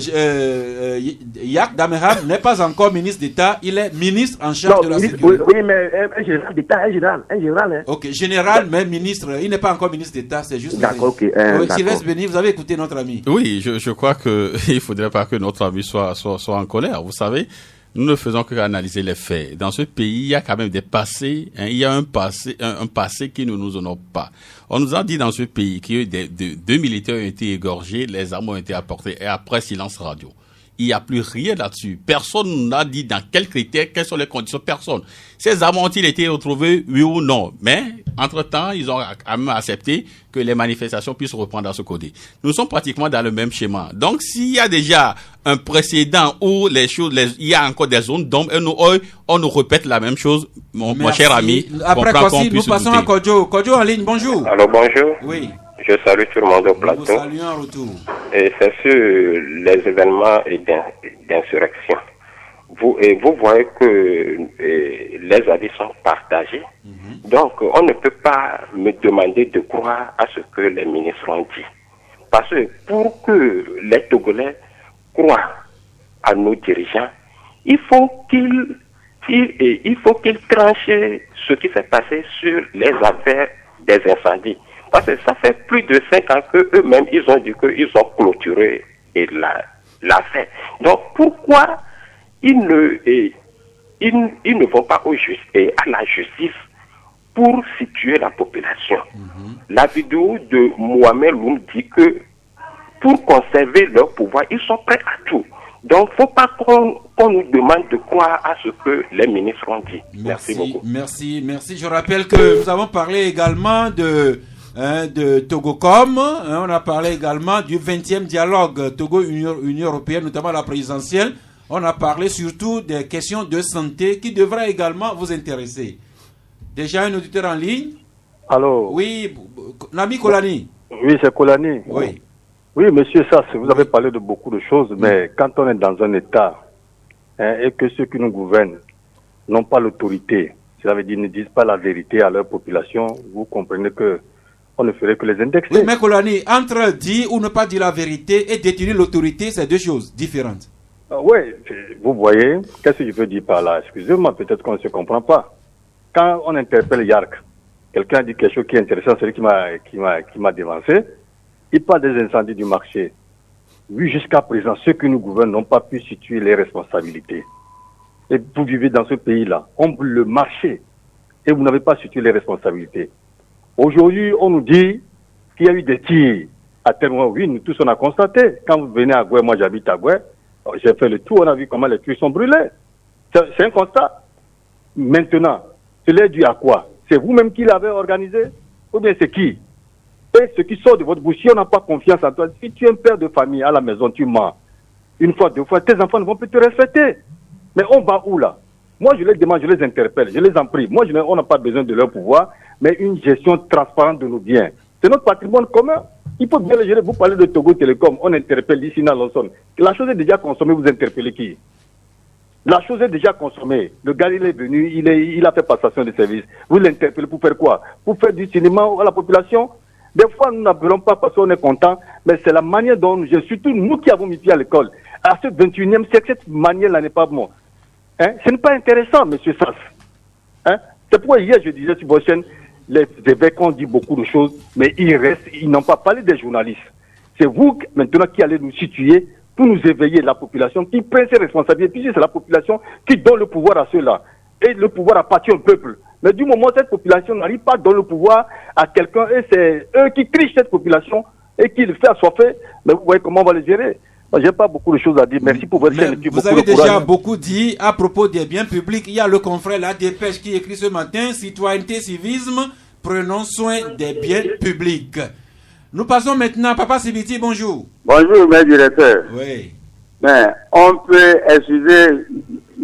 Yak Dameham n'est pas encore ministre d'État, il est ministre en charge de la sécurité. Oui, mais un général d'État, un général. Hein. Ok, général, mais ministre, il n'est pas encore ministre d'État, c'est juste. D'accord, ok. Sylvestre Béni, vous avez écouté notre ami. Oui, je crois qu'il ne faudrait pas que notre ami soit en colère. Vous savez, nous ne faisons qu'analyser les faits. Dans ce pays, il y a quand même des passés, il y a un passé qui ne nous honore pas. On nous a dit dans ce pays que deux militaires ont été égorgés, les armes ont été apportées, et après silence radio. Il n'y a plus rien là-dessus. Personne n'a dit dans quels critères, quelles sont les conditions, personne. Ces armes ont-ils été retrouvées, oui ou non? Mais, entre-temps, ils ont quand même accepté que les manifestations puissent reprendre à ce côté. Nous sommes pratiquement dans le même schéma. Donc, s'il y a déjà un précédent où il y a encore des zones d'ombre, et on nous répète la même chose, mon cher ami. Après Kossi, nous passons à Kodjo. Kodjo en ligne, bonjour. Alors, bonjour. Oui. Je salue tout le monde au plateau. Nous saluons en retour. Et c'est sur les événements d'insurrection. Vous voyez que les avis sont partagés. Donc, on ne peut pas me demander de croire à ce que les ministres ont dit. Parce que pour que les Togolais croient à nos dirigeants, il faut qu'ils tranchent ce qui s'est passé sur les affaires des incendies. Parce que ça fait plus de 5 ans qu'eux-mêmes, ils ont dit qu'ils ont clôturé l'affaire. Donc, pourquoi ils ne vont pas à la justice pour situer la population? La vidéo de Mohamed Loum dit que pour conserver leur pouvoir, ils sont prêts à tout. Donc, il ne faut pas qu'on nous demande de croire à ce que les ministres ont dit. Merci beaucoup. Merci. Je rappelle que nous avons parlé également de Togocom. On a parlé également du 20e dialogue Togo-Union européenne, notamment la présidentielle. On a parlé surtout des questions de santé qui devraient également vous intéresser. Déjà un auditeur en ligne. Allô? Oui, Nami Kolani. Oui, c'est Kolani. Oui. Oui, monsieur Sass, vous avez parlé de beaucoup de choses, mais quand on est dans un État et que ceux qui nous gouvernent n'ont pas l'autorité, cela veut dire ne disent pas la vérité à leur population, vous comprenez que on ne ferait que les indexer. Oui, mais Kolani, entre dire ou ne pas dire la vérité et détenir l'autorité, c'est deux choses différentes. Oui, vous voyez, qu'est-ce que je veux dire par là? Excusez-moi, peut-être qu'on ne se comprend pas. Quand on interpelle Yark, quelqu'un dit quelque chose qui est intéressant, celui qui m'a dévancé, il parle des incendies du marché. Oui, jusqu'à présent, ceux qui nous gouvernent n'ont pas pu situer les responsabilités. Et vous vivez dans ce pays-là, on brûle le marché et vous n'avez pas situé les responsabilités. Aujourd'hui, on nous dit qu'il y a eu des tirs à tel moment. Oui, nous tous on a constaté. Quand vous venez à Goué, moi j'habite à Goué, j'ai fait le tour, on a vu comment les tuiles sont brûlées. C'est un constat. Maintenant, cela est dû à quoi? C'est vous-même qui l'avez organisé? Ou bien c'est qui? Et ce qui sort de votre bouche, si on n'a pas confiance en toi, si tu es un père de famille à la maison, tu mens. Une fois, deux fois, tes enfants ne vont plus te respecter. Mais on va où là? Moi, je les demande, je les interpelle, je les en prie. Moi, on n'a pas besoin de leur pouvoir, mais une gestion transparente de nos biens. C'est notre patrimoine commun. Il faut bien le gérer. Vous parlez de Togo Télécom, on interpelle ici dans Lonson. La chose est déjà consommée, vous interpellez qui? La chose est déjà consommée. Le gars, il est venu, il a fait passation de service. Vous l'interpellez pour faire quoi? Pour faire du cinéma à la population? Des fois, nous n'appelons pas parce qu'on est content, mais c'est la manière dont nous, surtout nous qui avons mis pied à l'école. À ce 21e siècle, cette manière-là n'est pas bon. Hein? Ce n'est pas intéressant, monsieur Sass. Hein? C'est pourquoi hier, je disais sur votre chaîne, les évêques ont dit beaucoup de choses, mais ils n'ont pas parlé des journalistes. C'est vous, maintenant, qui allez nous situer pour nous éveiller, la population, qui prend ses responsabilités, puisque c'est la population qui donne le pouvoir à ceux-là. Et le pouvoir appartient au peuple. Mais du moment où cette population n'arrive pas à donner le pouvoir à quelqu'un, et c'est eux qui trichent cette population et qui le fait assoiffer, mais vous voyez comment on va les gérer. Je n'ai pas beaucoup de choses à dire. Merci pour votre chaîne. Vous avez déjà beaucoup dit à propos des biens publics. Il y a le confrère La Dépêche qui écrit ce matin: citoyenneté, civisme, prenons soin des biens publics. Nous passons maintenant à Papa Sibiti, bonjour. Bonjour, mes directeurs. Oui. Mais on peut, excusez,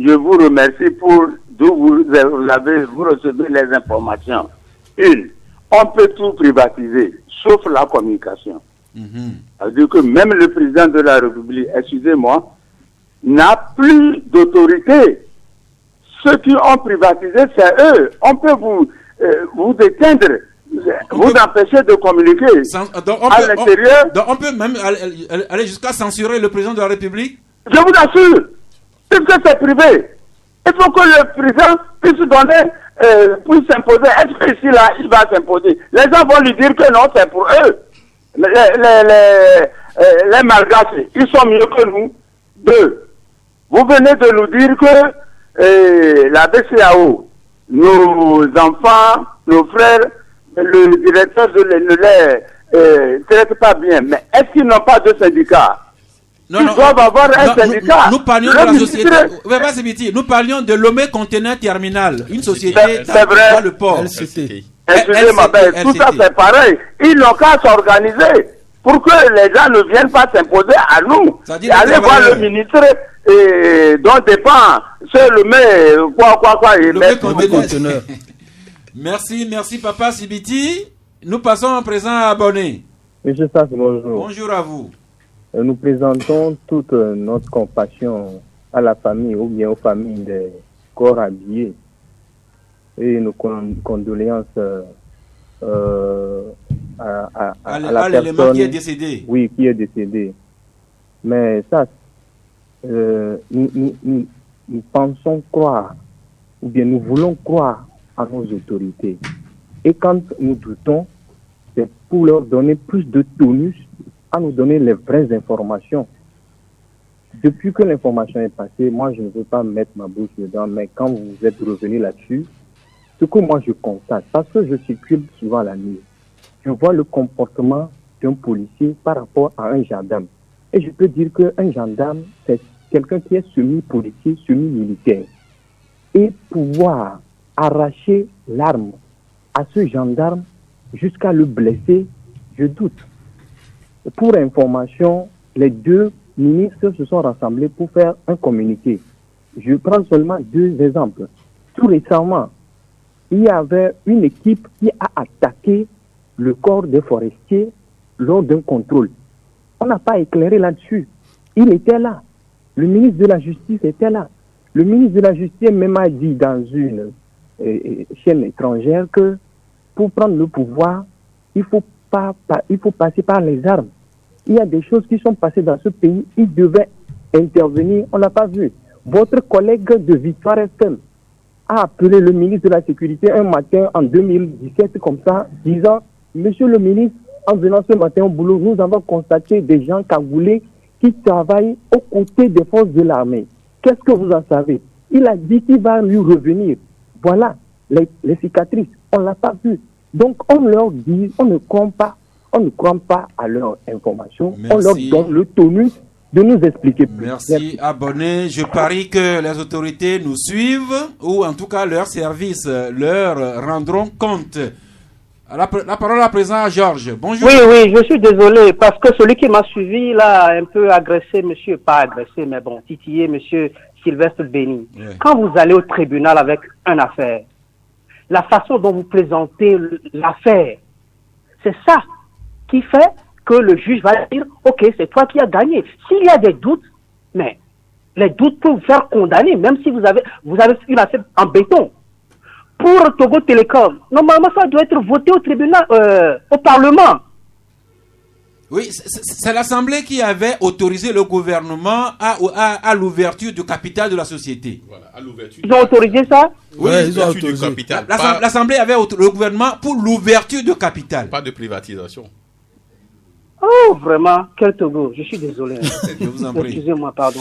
je vous remercie pour d'où vous recevez les informations. Une, on peut tout privatiser, sauf la communication. C'est-à-dire que même le président de la République, excusez-moi, n'a plus d'autorité. Ceux qui ont privatisé, c'est eux. On peut vous éteindre, vous empêcher de communiquer à l'intérieur. Donc on peut même aller jusqu'à censurer le président de la République? Je vous assure, puisque c'est privé. Il faut que le président puisse donner, puisse s'imposer. Est-ce que ici, là, il va s'imposer? Les gens vont lui dire que non, c'est pour eux. Les malgaches, ils sont mieux que nous. Deux, vous venez de nous dire que la BCAO, nos enfants, nos frères, le directeur ne les traite pas bien. Mais est-ce qu'ils n'ont pas de syndicat? Ils doivent avoir un syndicat. Nous parlions de la société. Nous parlions de Lomé Container Terminal, une société dans le port. Excusez-moi, tout ça c'est pareil. Ils n'ont qu'à s'organiser pour que les gens ne viennent pas s'imposer à nous. Et aller voir le ministre dont dépend ce Lomé conteneur. Merci Papa Sibiti. Nous passons à présent à Abonné. Monsieur Sass, bonjour. Bonjour à vous. Nous présentons toute notre compassion à la famille ou bien aux familles des corps habillés et nos condoléances à la personne qui est décédé. Oui, qui est décédé. Mais ça, nous pensons croire, ou bien nous voulons croire à nos autorités. Et quand nous doutons, c'est pour leur donner plus de tonus à nous donner les vraies informations. Depuis que l'information est passée, moi je ne veux pas mettre ma bouche dedans, mais quand vous êtes revenu là-dessus, ce que moi je constate, parce que je circule souvent la nuit, je vois le comportement d'un policier par rapport à un gendarme. Et je peux dire qu'un gendarme, c'est quelqu'un qui est semi-policier, semi-militaire. Et pouvoir arracher l'arme à ce gendarme jusqu'à le blesser, je doute. Pour information, les deux ministres se sont rassemblés pour faire un communiqué. Je prends seulement deux exemples. Tout récemment, il y avait une équipe qui a attaqué le corps des forestiers lors d'un contrôle. On n'a pas éclairé là-dessus. Il était là. Le ministre de la Justice était là. Le ministre de la Justice même a dit dans une chaîne étrangère que pour prendre le pouvoir, il faut passer par les armes. Il y a des choses qui sont passées dans ce pays. Il devait intervenir. On n'a pas vu. Votre collègue de Victoire FM a appelé le ministre de la Sécurité un matin en 2017 comme ça, disant « Monsieur le ministre, en venant ce matin au boulot, nous avons constaté des gens cagoulés qui travaillent aux côtés des forces de l'armée. Qu'est-ce que vous en savez ?» Il a dit qu'il va lui revenir. Voilà les cicatrices. On ne l'a pas vu. Donc on leur dit, on ne croit pas à leur information. Merci. On leur donne le tonus de nous expliquer plus. Merci, abonné. Je parie que les autorités nous suivent, ou en tout cas leurs services leur rendront compte. La parole à présent à Georges. Bonjour. Oui, je suis désolé parce que celui qui m'a suivi là a un peu agressé, monsieur, pas agressé, mais bon, titillé, monsieur Sylvestre Béni. Oui. Quand vous allez au tribunal avec une affaire, la façon dont vous présentez l'affaire, c'est ça qui fait que le juge va dire, ok, c'est toi qui as gagné. S'il y a des doutes, mais les doutes peuvent vous faire condamner, même si vous avez une affaire en béton. Pour Togo Télécom, normalement, ça doit être voté au tribunal, au Parlement. Oui, c'est l'Assemblée qui avait autorisé le gouvernement à l'ouverture du capital de la société. Voilà, à l'ouverture. Ils ont autorisé ça? Oui, ils ont autorisé. L'Assemblée avait le gouvernement pour l'ouverture du capital. Pas de privatisation. Oh, vraiment, quel Togo. Je suis désolé. Je vous en prie. Excusez-moi, pardon.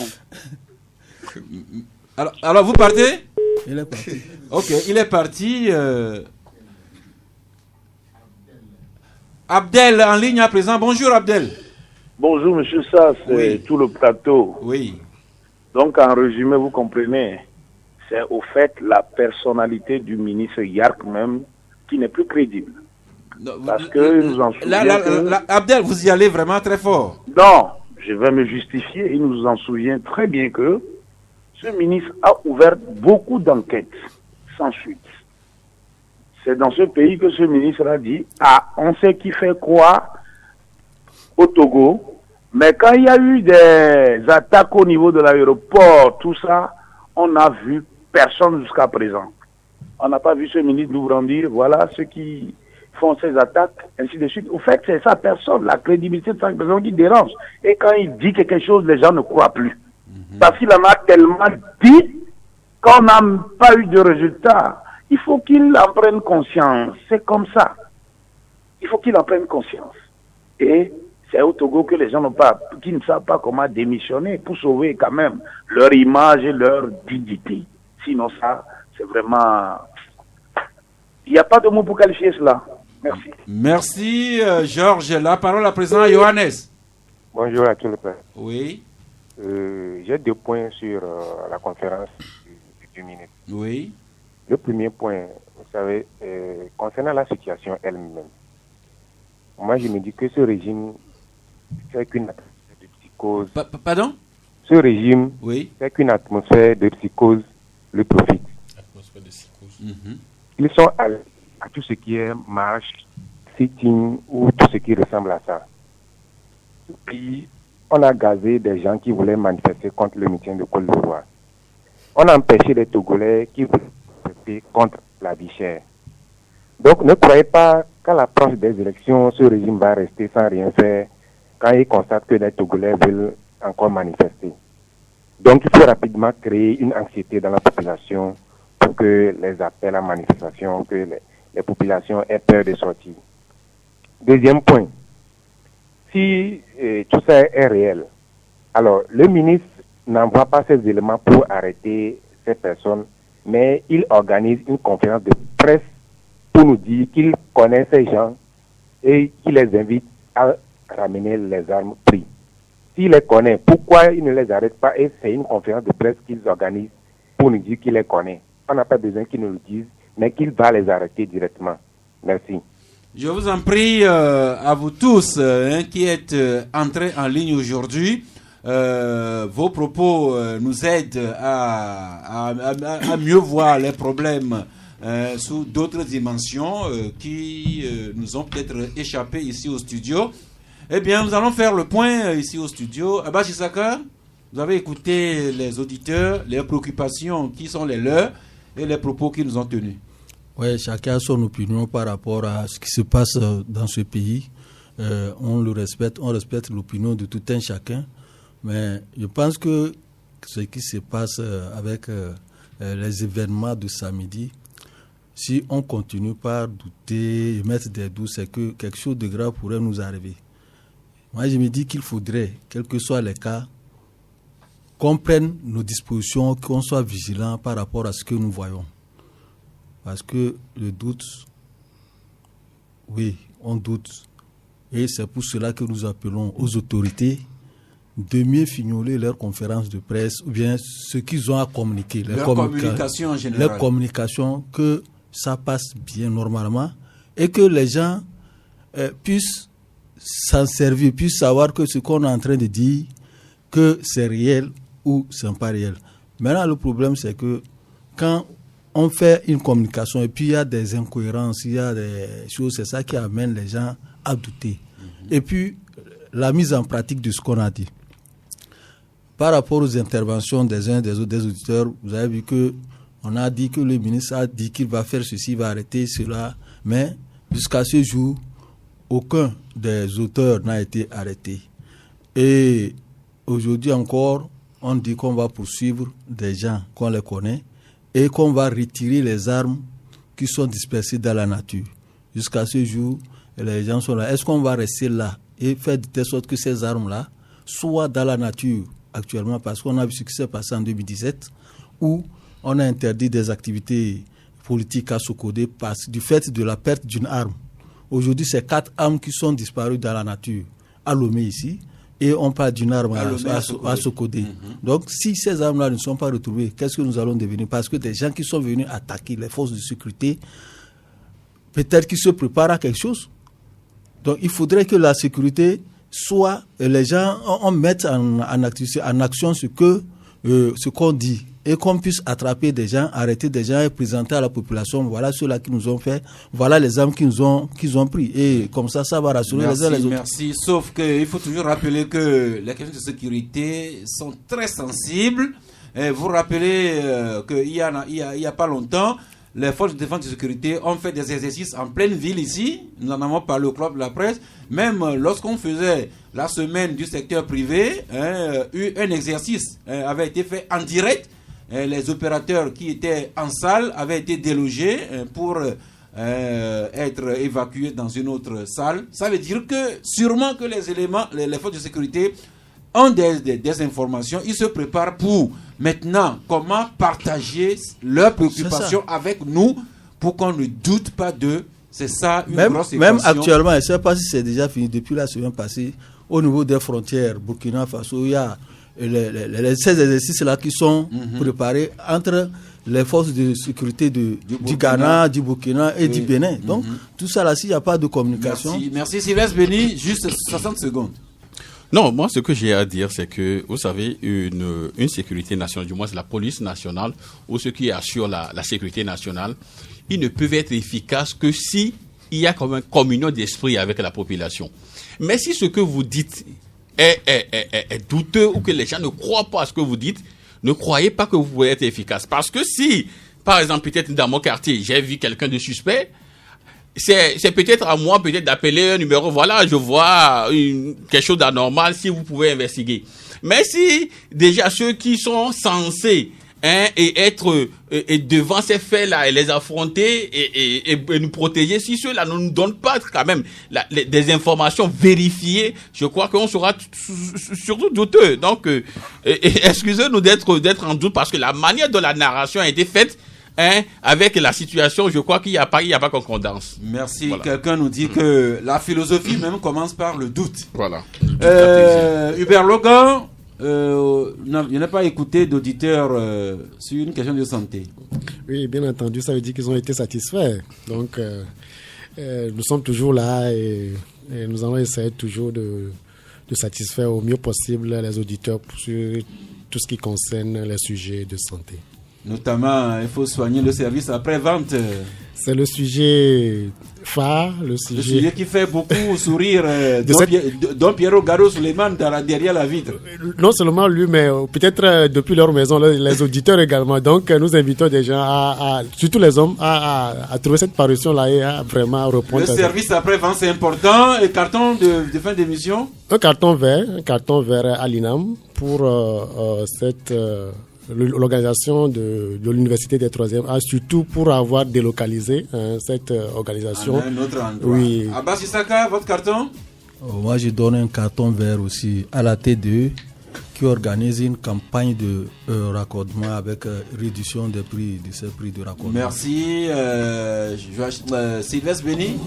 Alors, vous partez? Il est parti. Ok, il est parti. Abdel en ligne à présent. Bonjour Abdel. Bonjour Monsieur Sass, oui. Tout le plateau. Oui. Donc en résumé, vous comprenez, c'est au fait la personnalité du ministre Yark même qui n'est plus crédible. Non, parce que nous en souvenons. Abdel, vous y allez vraiment très fort. Non, je vais me justifier. Il nous en souvient très bien que ce ministre a ouvert beaucoup d'enquêtes sans suite. C'est dans ce pays que ce ministre a dit, on sait qui fait quoi au Togo, mais quand il y a eu des attaques au niveau de l'aéroport, tout ça, on n'a vu personne jusqu'à présent. On n'a pas vu ce ministre nous brandir, voilà ceux qui font ces attaques, ainsi de suite. Au fait, c'est sa personne, la crédibilité de sa personne qui dérange. Et quand il dit quelque chose, les gens ne croient plus. Parce qu'il en a tellement dit qu'on n'a pas eu de résultat. Il faut qu'il en prenne conscience. C'est comme ça. Il faut qu'il en prenne conscience. Et c'est au Togo que les gens qui ne savent pas comment démissionner pour sauver quand même leur image et leur dignité. Sinon ça, c'est vraiment... Il n'y a pas de mot pour qualifier cela. Merci. Merci Georges. La parole à présent à Johannes. Bonjour à tous les pères. Oui. J'ai 2 points sur la conférence du ministre. Oui. Le premier point, vous savez, concernant la situation elle-même, moi je me dis que ce régime fait qu'une atmosphère de psychose. Pardon? Ce régime fait qu'une atmosphère de psychose le profite. Atmosphère de psychose. Ils sont à tout ce qui est marche, sitting ou tout ce qui ressemble à ça. Puis, on a gazé des gens qui voulaient manifester contre le maintien de Col de Roi. On a empêché les Togolais qui voulaient manifester contre la vie chère. Donc, ne croyez pas qu'à l'approche des élections, ce régime va rester sans rien faire quand il constate que les Togolais veulent encore manifester. Donc, il faut rapidement créer une anxiété dans la population pour que les appels à manifestation, que les populations aient peur de sortir. Deuxième point. Si tout ça est réel, alors le ministre n'envoie pas ces éléments pour arrêter ces personnes, mais il organise une conférence de presse pour nous dire qu'il connaît ces gens et qu'il les invite à ramener les armes prises. S'il les connaît, pourquoi il ne les arrête pas? Et c'est une conférence de presse qu'ils organisent pour nous dire qu'il les connaît. On n'a pas besoin qu'ils nous le disent, mais qu'il va les arrêter directement. Merci. Je vous en prie, à vous tous qui êtes entrés en ligne aujourd'hui. Vos propos nous aident à mieux voir les problèmes sous d'autres dimensions qui nous ont peut-être échappé ici au studio. Eh bien, nous allons faire le point ici au studio. Abba Chisaka, vous avez écouté les auditeurs, les préoccupations qui sont les leurs et les propos qu'ils nous ont tenus. Oui, chacun a son opinion par rapport à ce qui se passe dans ce pays. On le respecte, on respecte l'opinion de tout un chacun. Mais je pense que ce qui se passe avec les événements de samedi, si on continue par douter et mettre des doutes, c'est que quelque chose de grave pourrait nous arriver. Moi, je me dis qu'il faudrait, quels que soient les cas, qu'on prenne nos dispositions, qu'on soit vigilant par rapport à ce que nous voyons. Parce que le doute, oui, on doute. Et c'est pour cela que nous appelons aux autorités de mieux fignoler leurs conférences de presse ou bien ce qu'ils ont à communiquer. Leur communication en général. Leur communication, que ça passe bien normalement et que les gens puissent s'en servir, puissent savoir que ce qu'on est en train de dire, que c'est réel ou c'est pas réel. Maintenant, le problème, c'est que quand on fait une communication et puis il y a des incohérences, il y a des choses, c'est ça qui amène les gens à douter. Et puis, la mise en pratique de ce qu'on a dit. Par rapport aux interventions des uns des autres, des auditeurs, vous avez vu qu'on a dit que le ministre a dit qu'il va faire ceci, il va arrêter cela, mais jusqu'à ce jour, aucun des auteurs n'a été arrêté. Et aujourd'hui encore, on dit qu'on va poursuivre des gens qu'on les connaît et qu'on va retirer les armes qui sont dispersées dans la nature. Jusqu'à ce jour, les gens sont là. Est-ce qu'on va rester là et faire de telle sorte que ces armes-là soient dans la nature actuellement, parce qu'on a vu ce qui s'est passé en 2017, où on a interdit des activités politiques à Sokodé du fait de la perte d'une arme. Aujourd'hui, c'est 4 armes qui sont disparues dans la nature, à Lomé ici, et on parle d'une arme à Sokodé. Donc, si ces armes-là ne sont pas retrouvées, qu'est-ce que nous allons devenir? Parce que des gens qui sont venus attaquer les forces de sécurité, peut-être qu'ils se préparent à quelque chose. Donc, il faudrait que la sécurité soit, les gens, on mette en action ce qu'on dit, et qu'on puisse attraper des gens, arrêter des gens et présenter à la population, voilà ceux-là qui nous ont fait, voilà les armes qu'ils ont pris. Et comme ça va rassurer les uns les autres. Merci. Sauf qu'il faut toujours rappeler que les questions de sécurité sont très sensibles. Et vous rappelez qu'il y a pas longtemps, les forces de défense et de sécurité ont fait des exercices en pleine ville ici. Nous en avons parlé au club de la presse. Même lorsqu'on faisait la semaine du secteur privé, un exercice avait été fait en direct. Les opérateurs qui étaient en salle avaient été délogés pour être évacués dans une autre salle. Ça veut dire que sûrement que les éléments, les forces de sécurité ont des informations. Ils se préparent pour maintenant comment partager leurs préoccupations avec nous pour qu'on ne doute pas d'eux. C'est ça une grosse équation. Même actuellement, je ne sais pas si c'est déjà fini, depuis la semaine passée, au niveau des frontières Burkina Faso, il y a ces exercices-là qui sont préparés entre les forces de sécurité du Ghana, du Burkina et du Bénin. Donc, tout ça là, s'il n'y a pas de communication... Merci Sylvestre Béni, juste 60 secondes. Non, moi, ce que j'ai à dire, c'est que, vous savez, une sécurité nationale, du moins la police nationale, ou ceux qui assurent la sécurité nationale, ils ne peuvent être efficaces que si il y a comme une communion d'esprit avec la population. Mais si ce que vous dites est douteux ou que les gens ne croient pas à ce que vous dites, ne croyez pas que vous pouvez être efficace. Parce que si, par exemple, peut-être dans mon quartier, j'ai vu quelqu'un de suspect, c'est peut-être à moi d'appeler un numéro, voilà, je vois quelque chose d'anormal, si vous pouvez investiguer. Mais si déjà ceux qui sont censés et être devant ces faits-là et les affronter et nous protéger, si ceux-là ne nous donnent pas quand même des informations vérifiées, je crois qu'on sera surtout douteux. Donc, excusez-nous d'être en doute parce que la manière dont la narration a été faite, avec la situation, je crois qu'il n'y a pas concordance. Merci. Voilà. Quelqu'un nous dit que la philosophie même commence par le doute. Voilà. Hubert Logan, je n'ai pas écouté d'auditeur sur une question de santé. Oui, bien entendu, ça veut dire qu'ils ont été satisfaits. Donc, nous sommes toujours là et nous allons essayer toujours de satisfaire au mieux possible les auditeurs sur tout ce qui concerne les sujets de santé. Notamment, il faut soigner le service après-vente. C'est le sujet phare, le sujet qui fait beaucoup sourire Don Piero Garo Suleiman derrière la vitre. Non seulement lui, mais peut-être depuis leur maison, les auditeurs également. Donc nous invitons des gens, surtout les hommes, à trouver cette parution-là et à vraiment répondre. Le service après-vente, c'est important. Et carton de fin d'émission? Un carton vert à l'INAM pour l'organisation de l'université des 3e A, surtout pour avoir délocalisé cette organisation. À un autre endroit. Oui. Abbas Issaka, votre carton? Moi, je donne un carton vert aussi à la T2 qui organise une campagne de raccordement avec réduction des prix de ces prix de raccordement. Merci. Sylvestre Béni?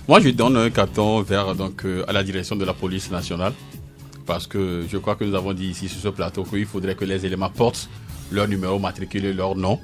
Moi, je donne un carton vert donc, à la direction de la police nationale. Parce que je crois que nous avons dit ici sur ce plateau qu'il faudrait que les éléments portent leur numéro matriculé, leur nom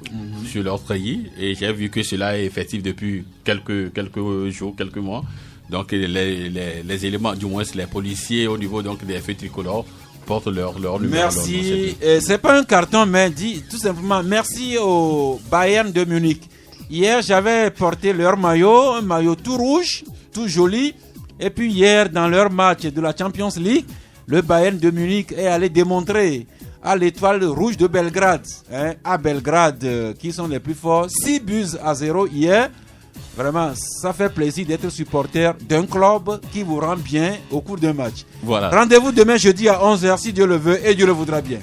sur leur treillis. Et j'ai vu que cela est effectif depuis quelques jours, quelques mois. Donc les éléments, du moins les policiers au niveau donc, des feux tricolores portent leur numéro. Merci. C'est pas un carton, mais dit tout simplement merci au Bayern de Munich. Hier, j'avais porté leur maillot, un maillot tout rouge, tout joli. Et puis hier, dans leur match de la Champions League, le Bayern de Munich est allé démontrer à l'Étoile rouge de Belgrade, à Belgrade, qui sont les plus forts, 6-0 hier. Vraiment, ça fait plaisir d'être supporter d'un club qui vous rend bien au cours d'un match. Voilà. Rendez-vous demain jeudi à 11h si Dieu le veut et Dieu le voudra bien.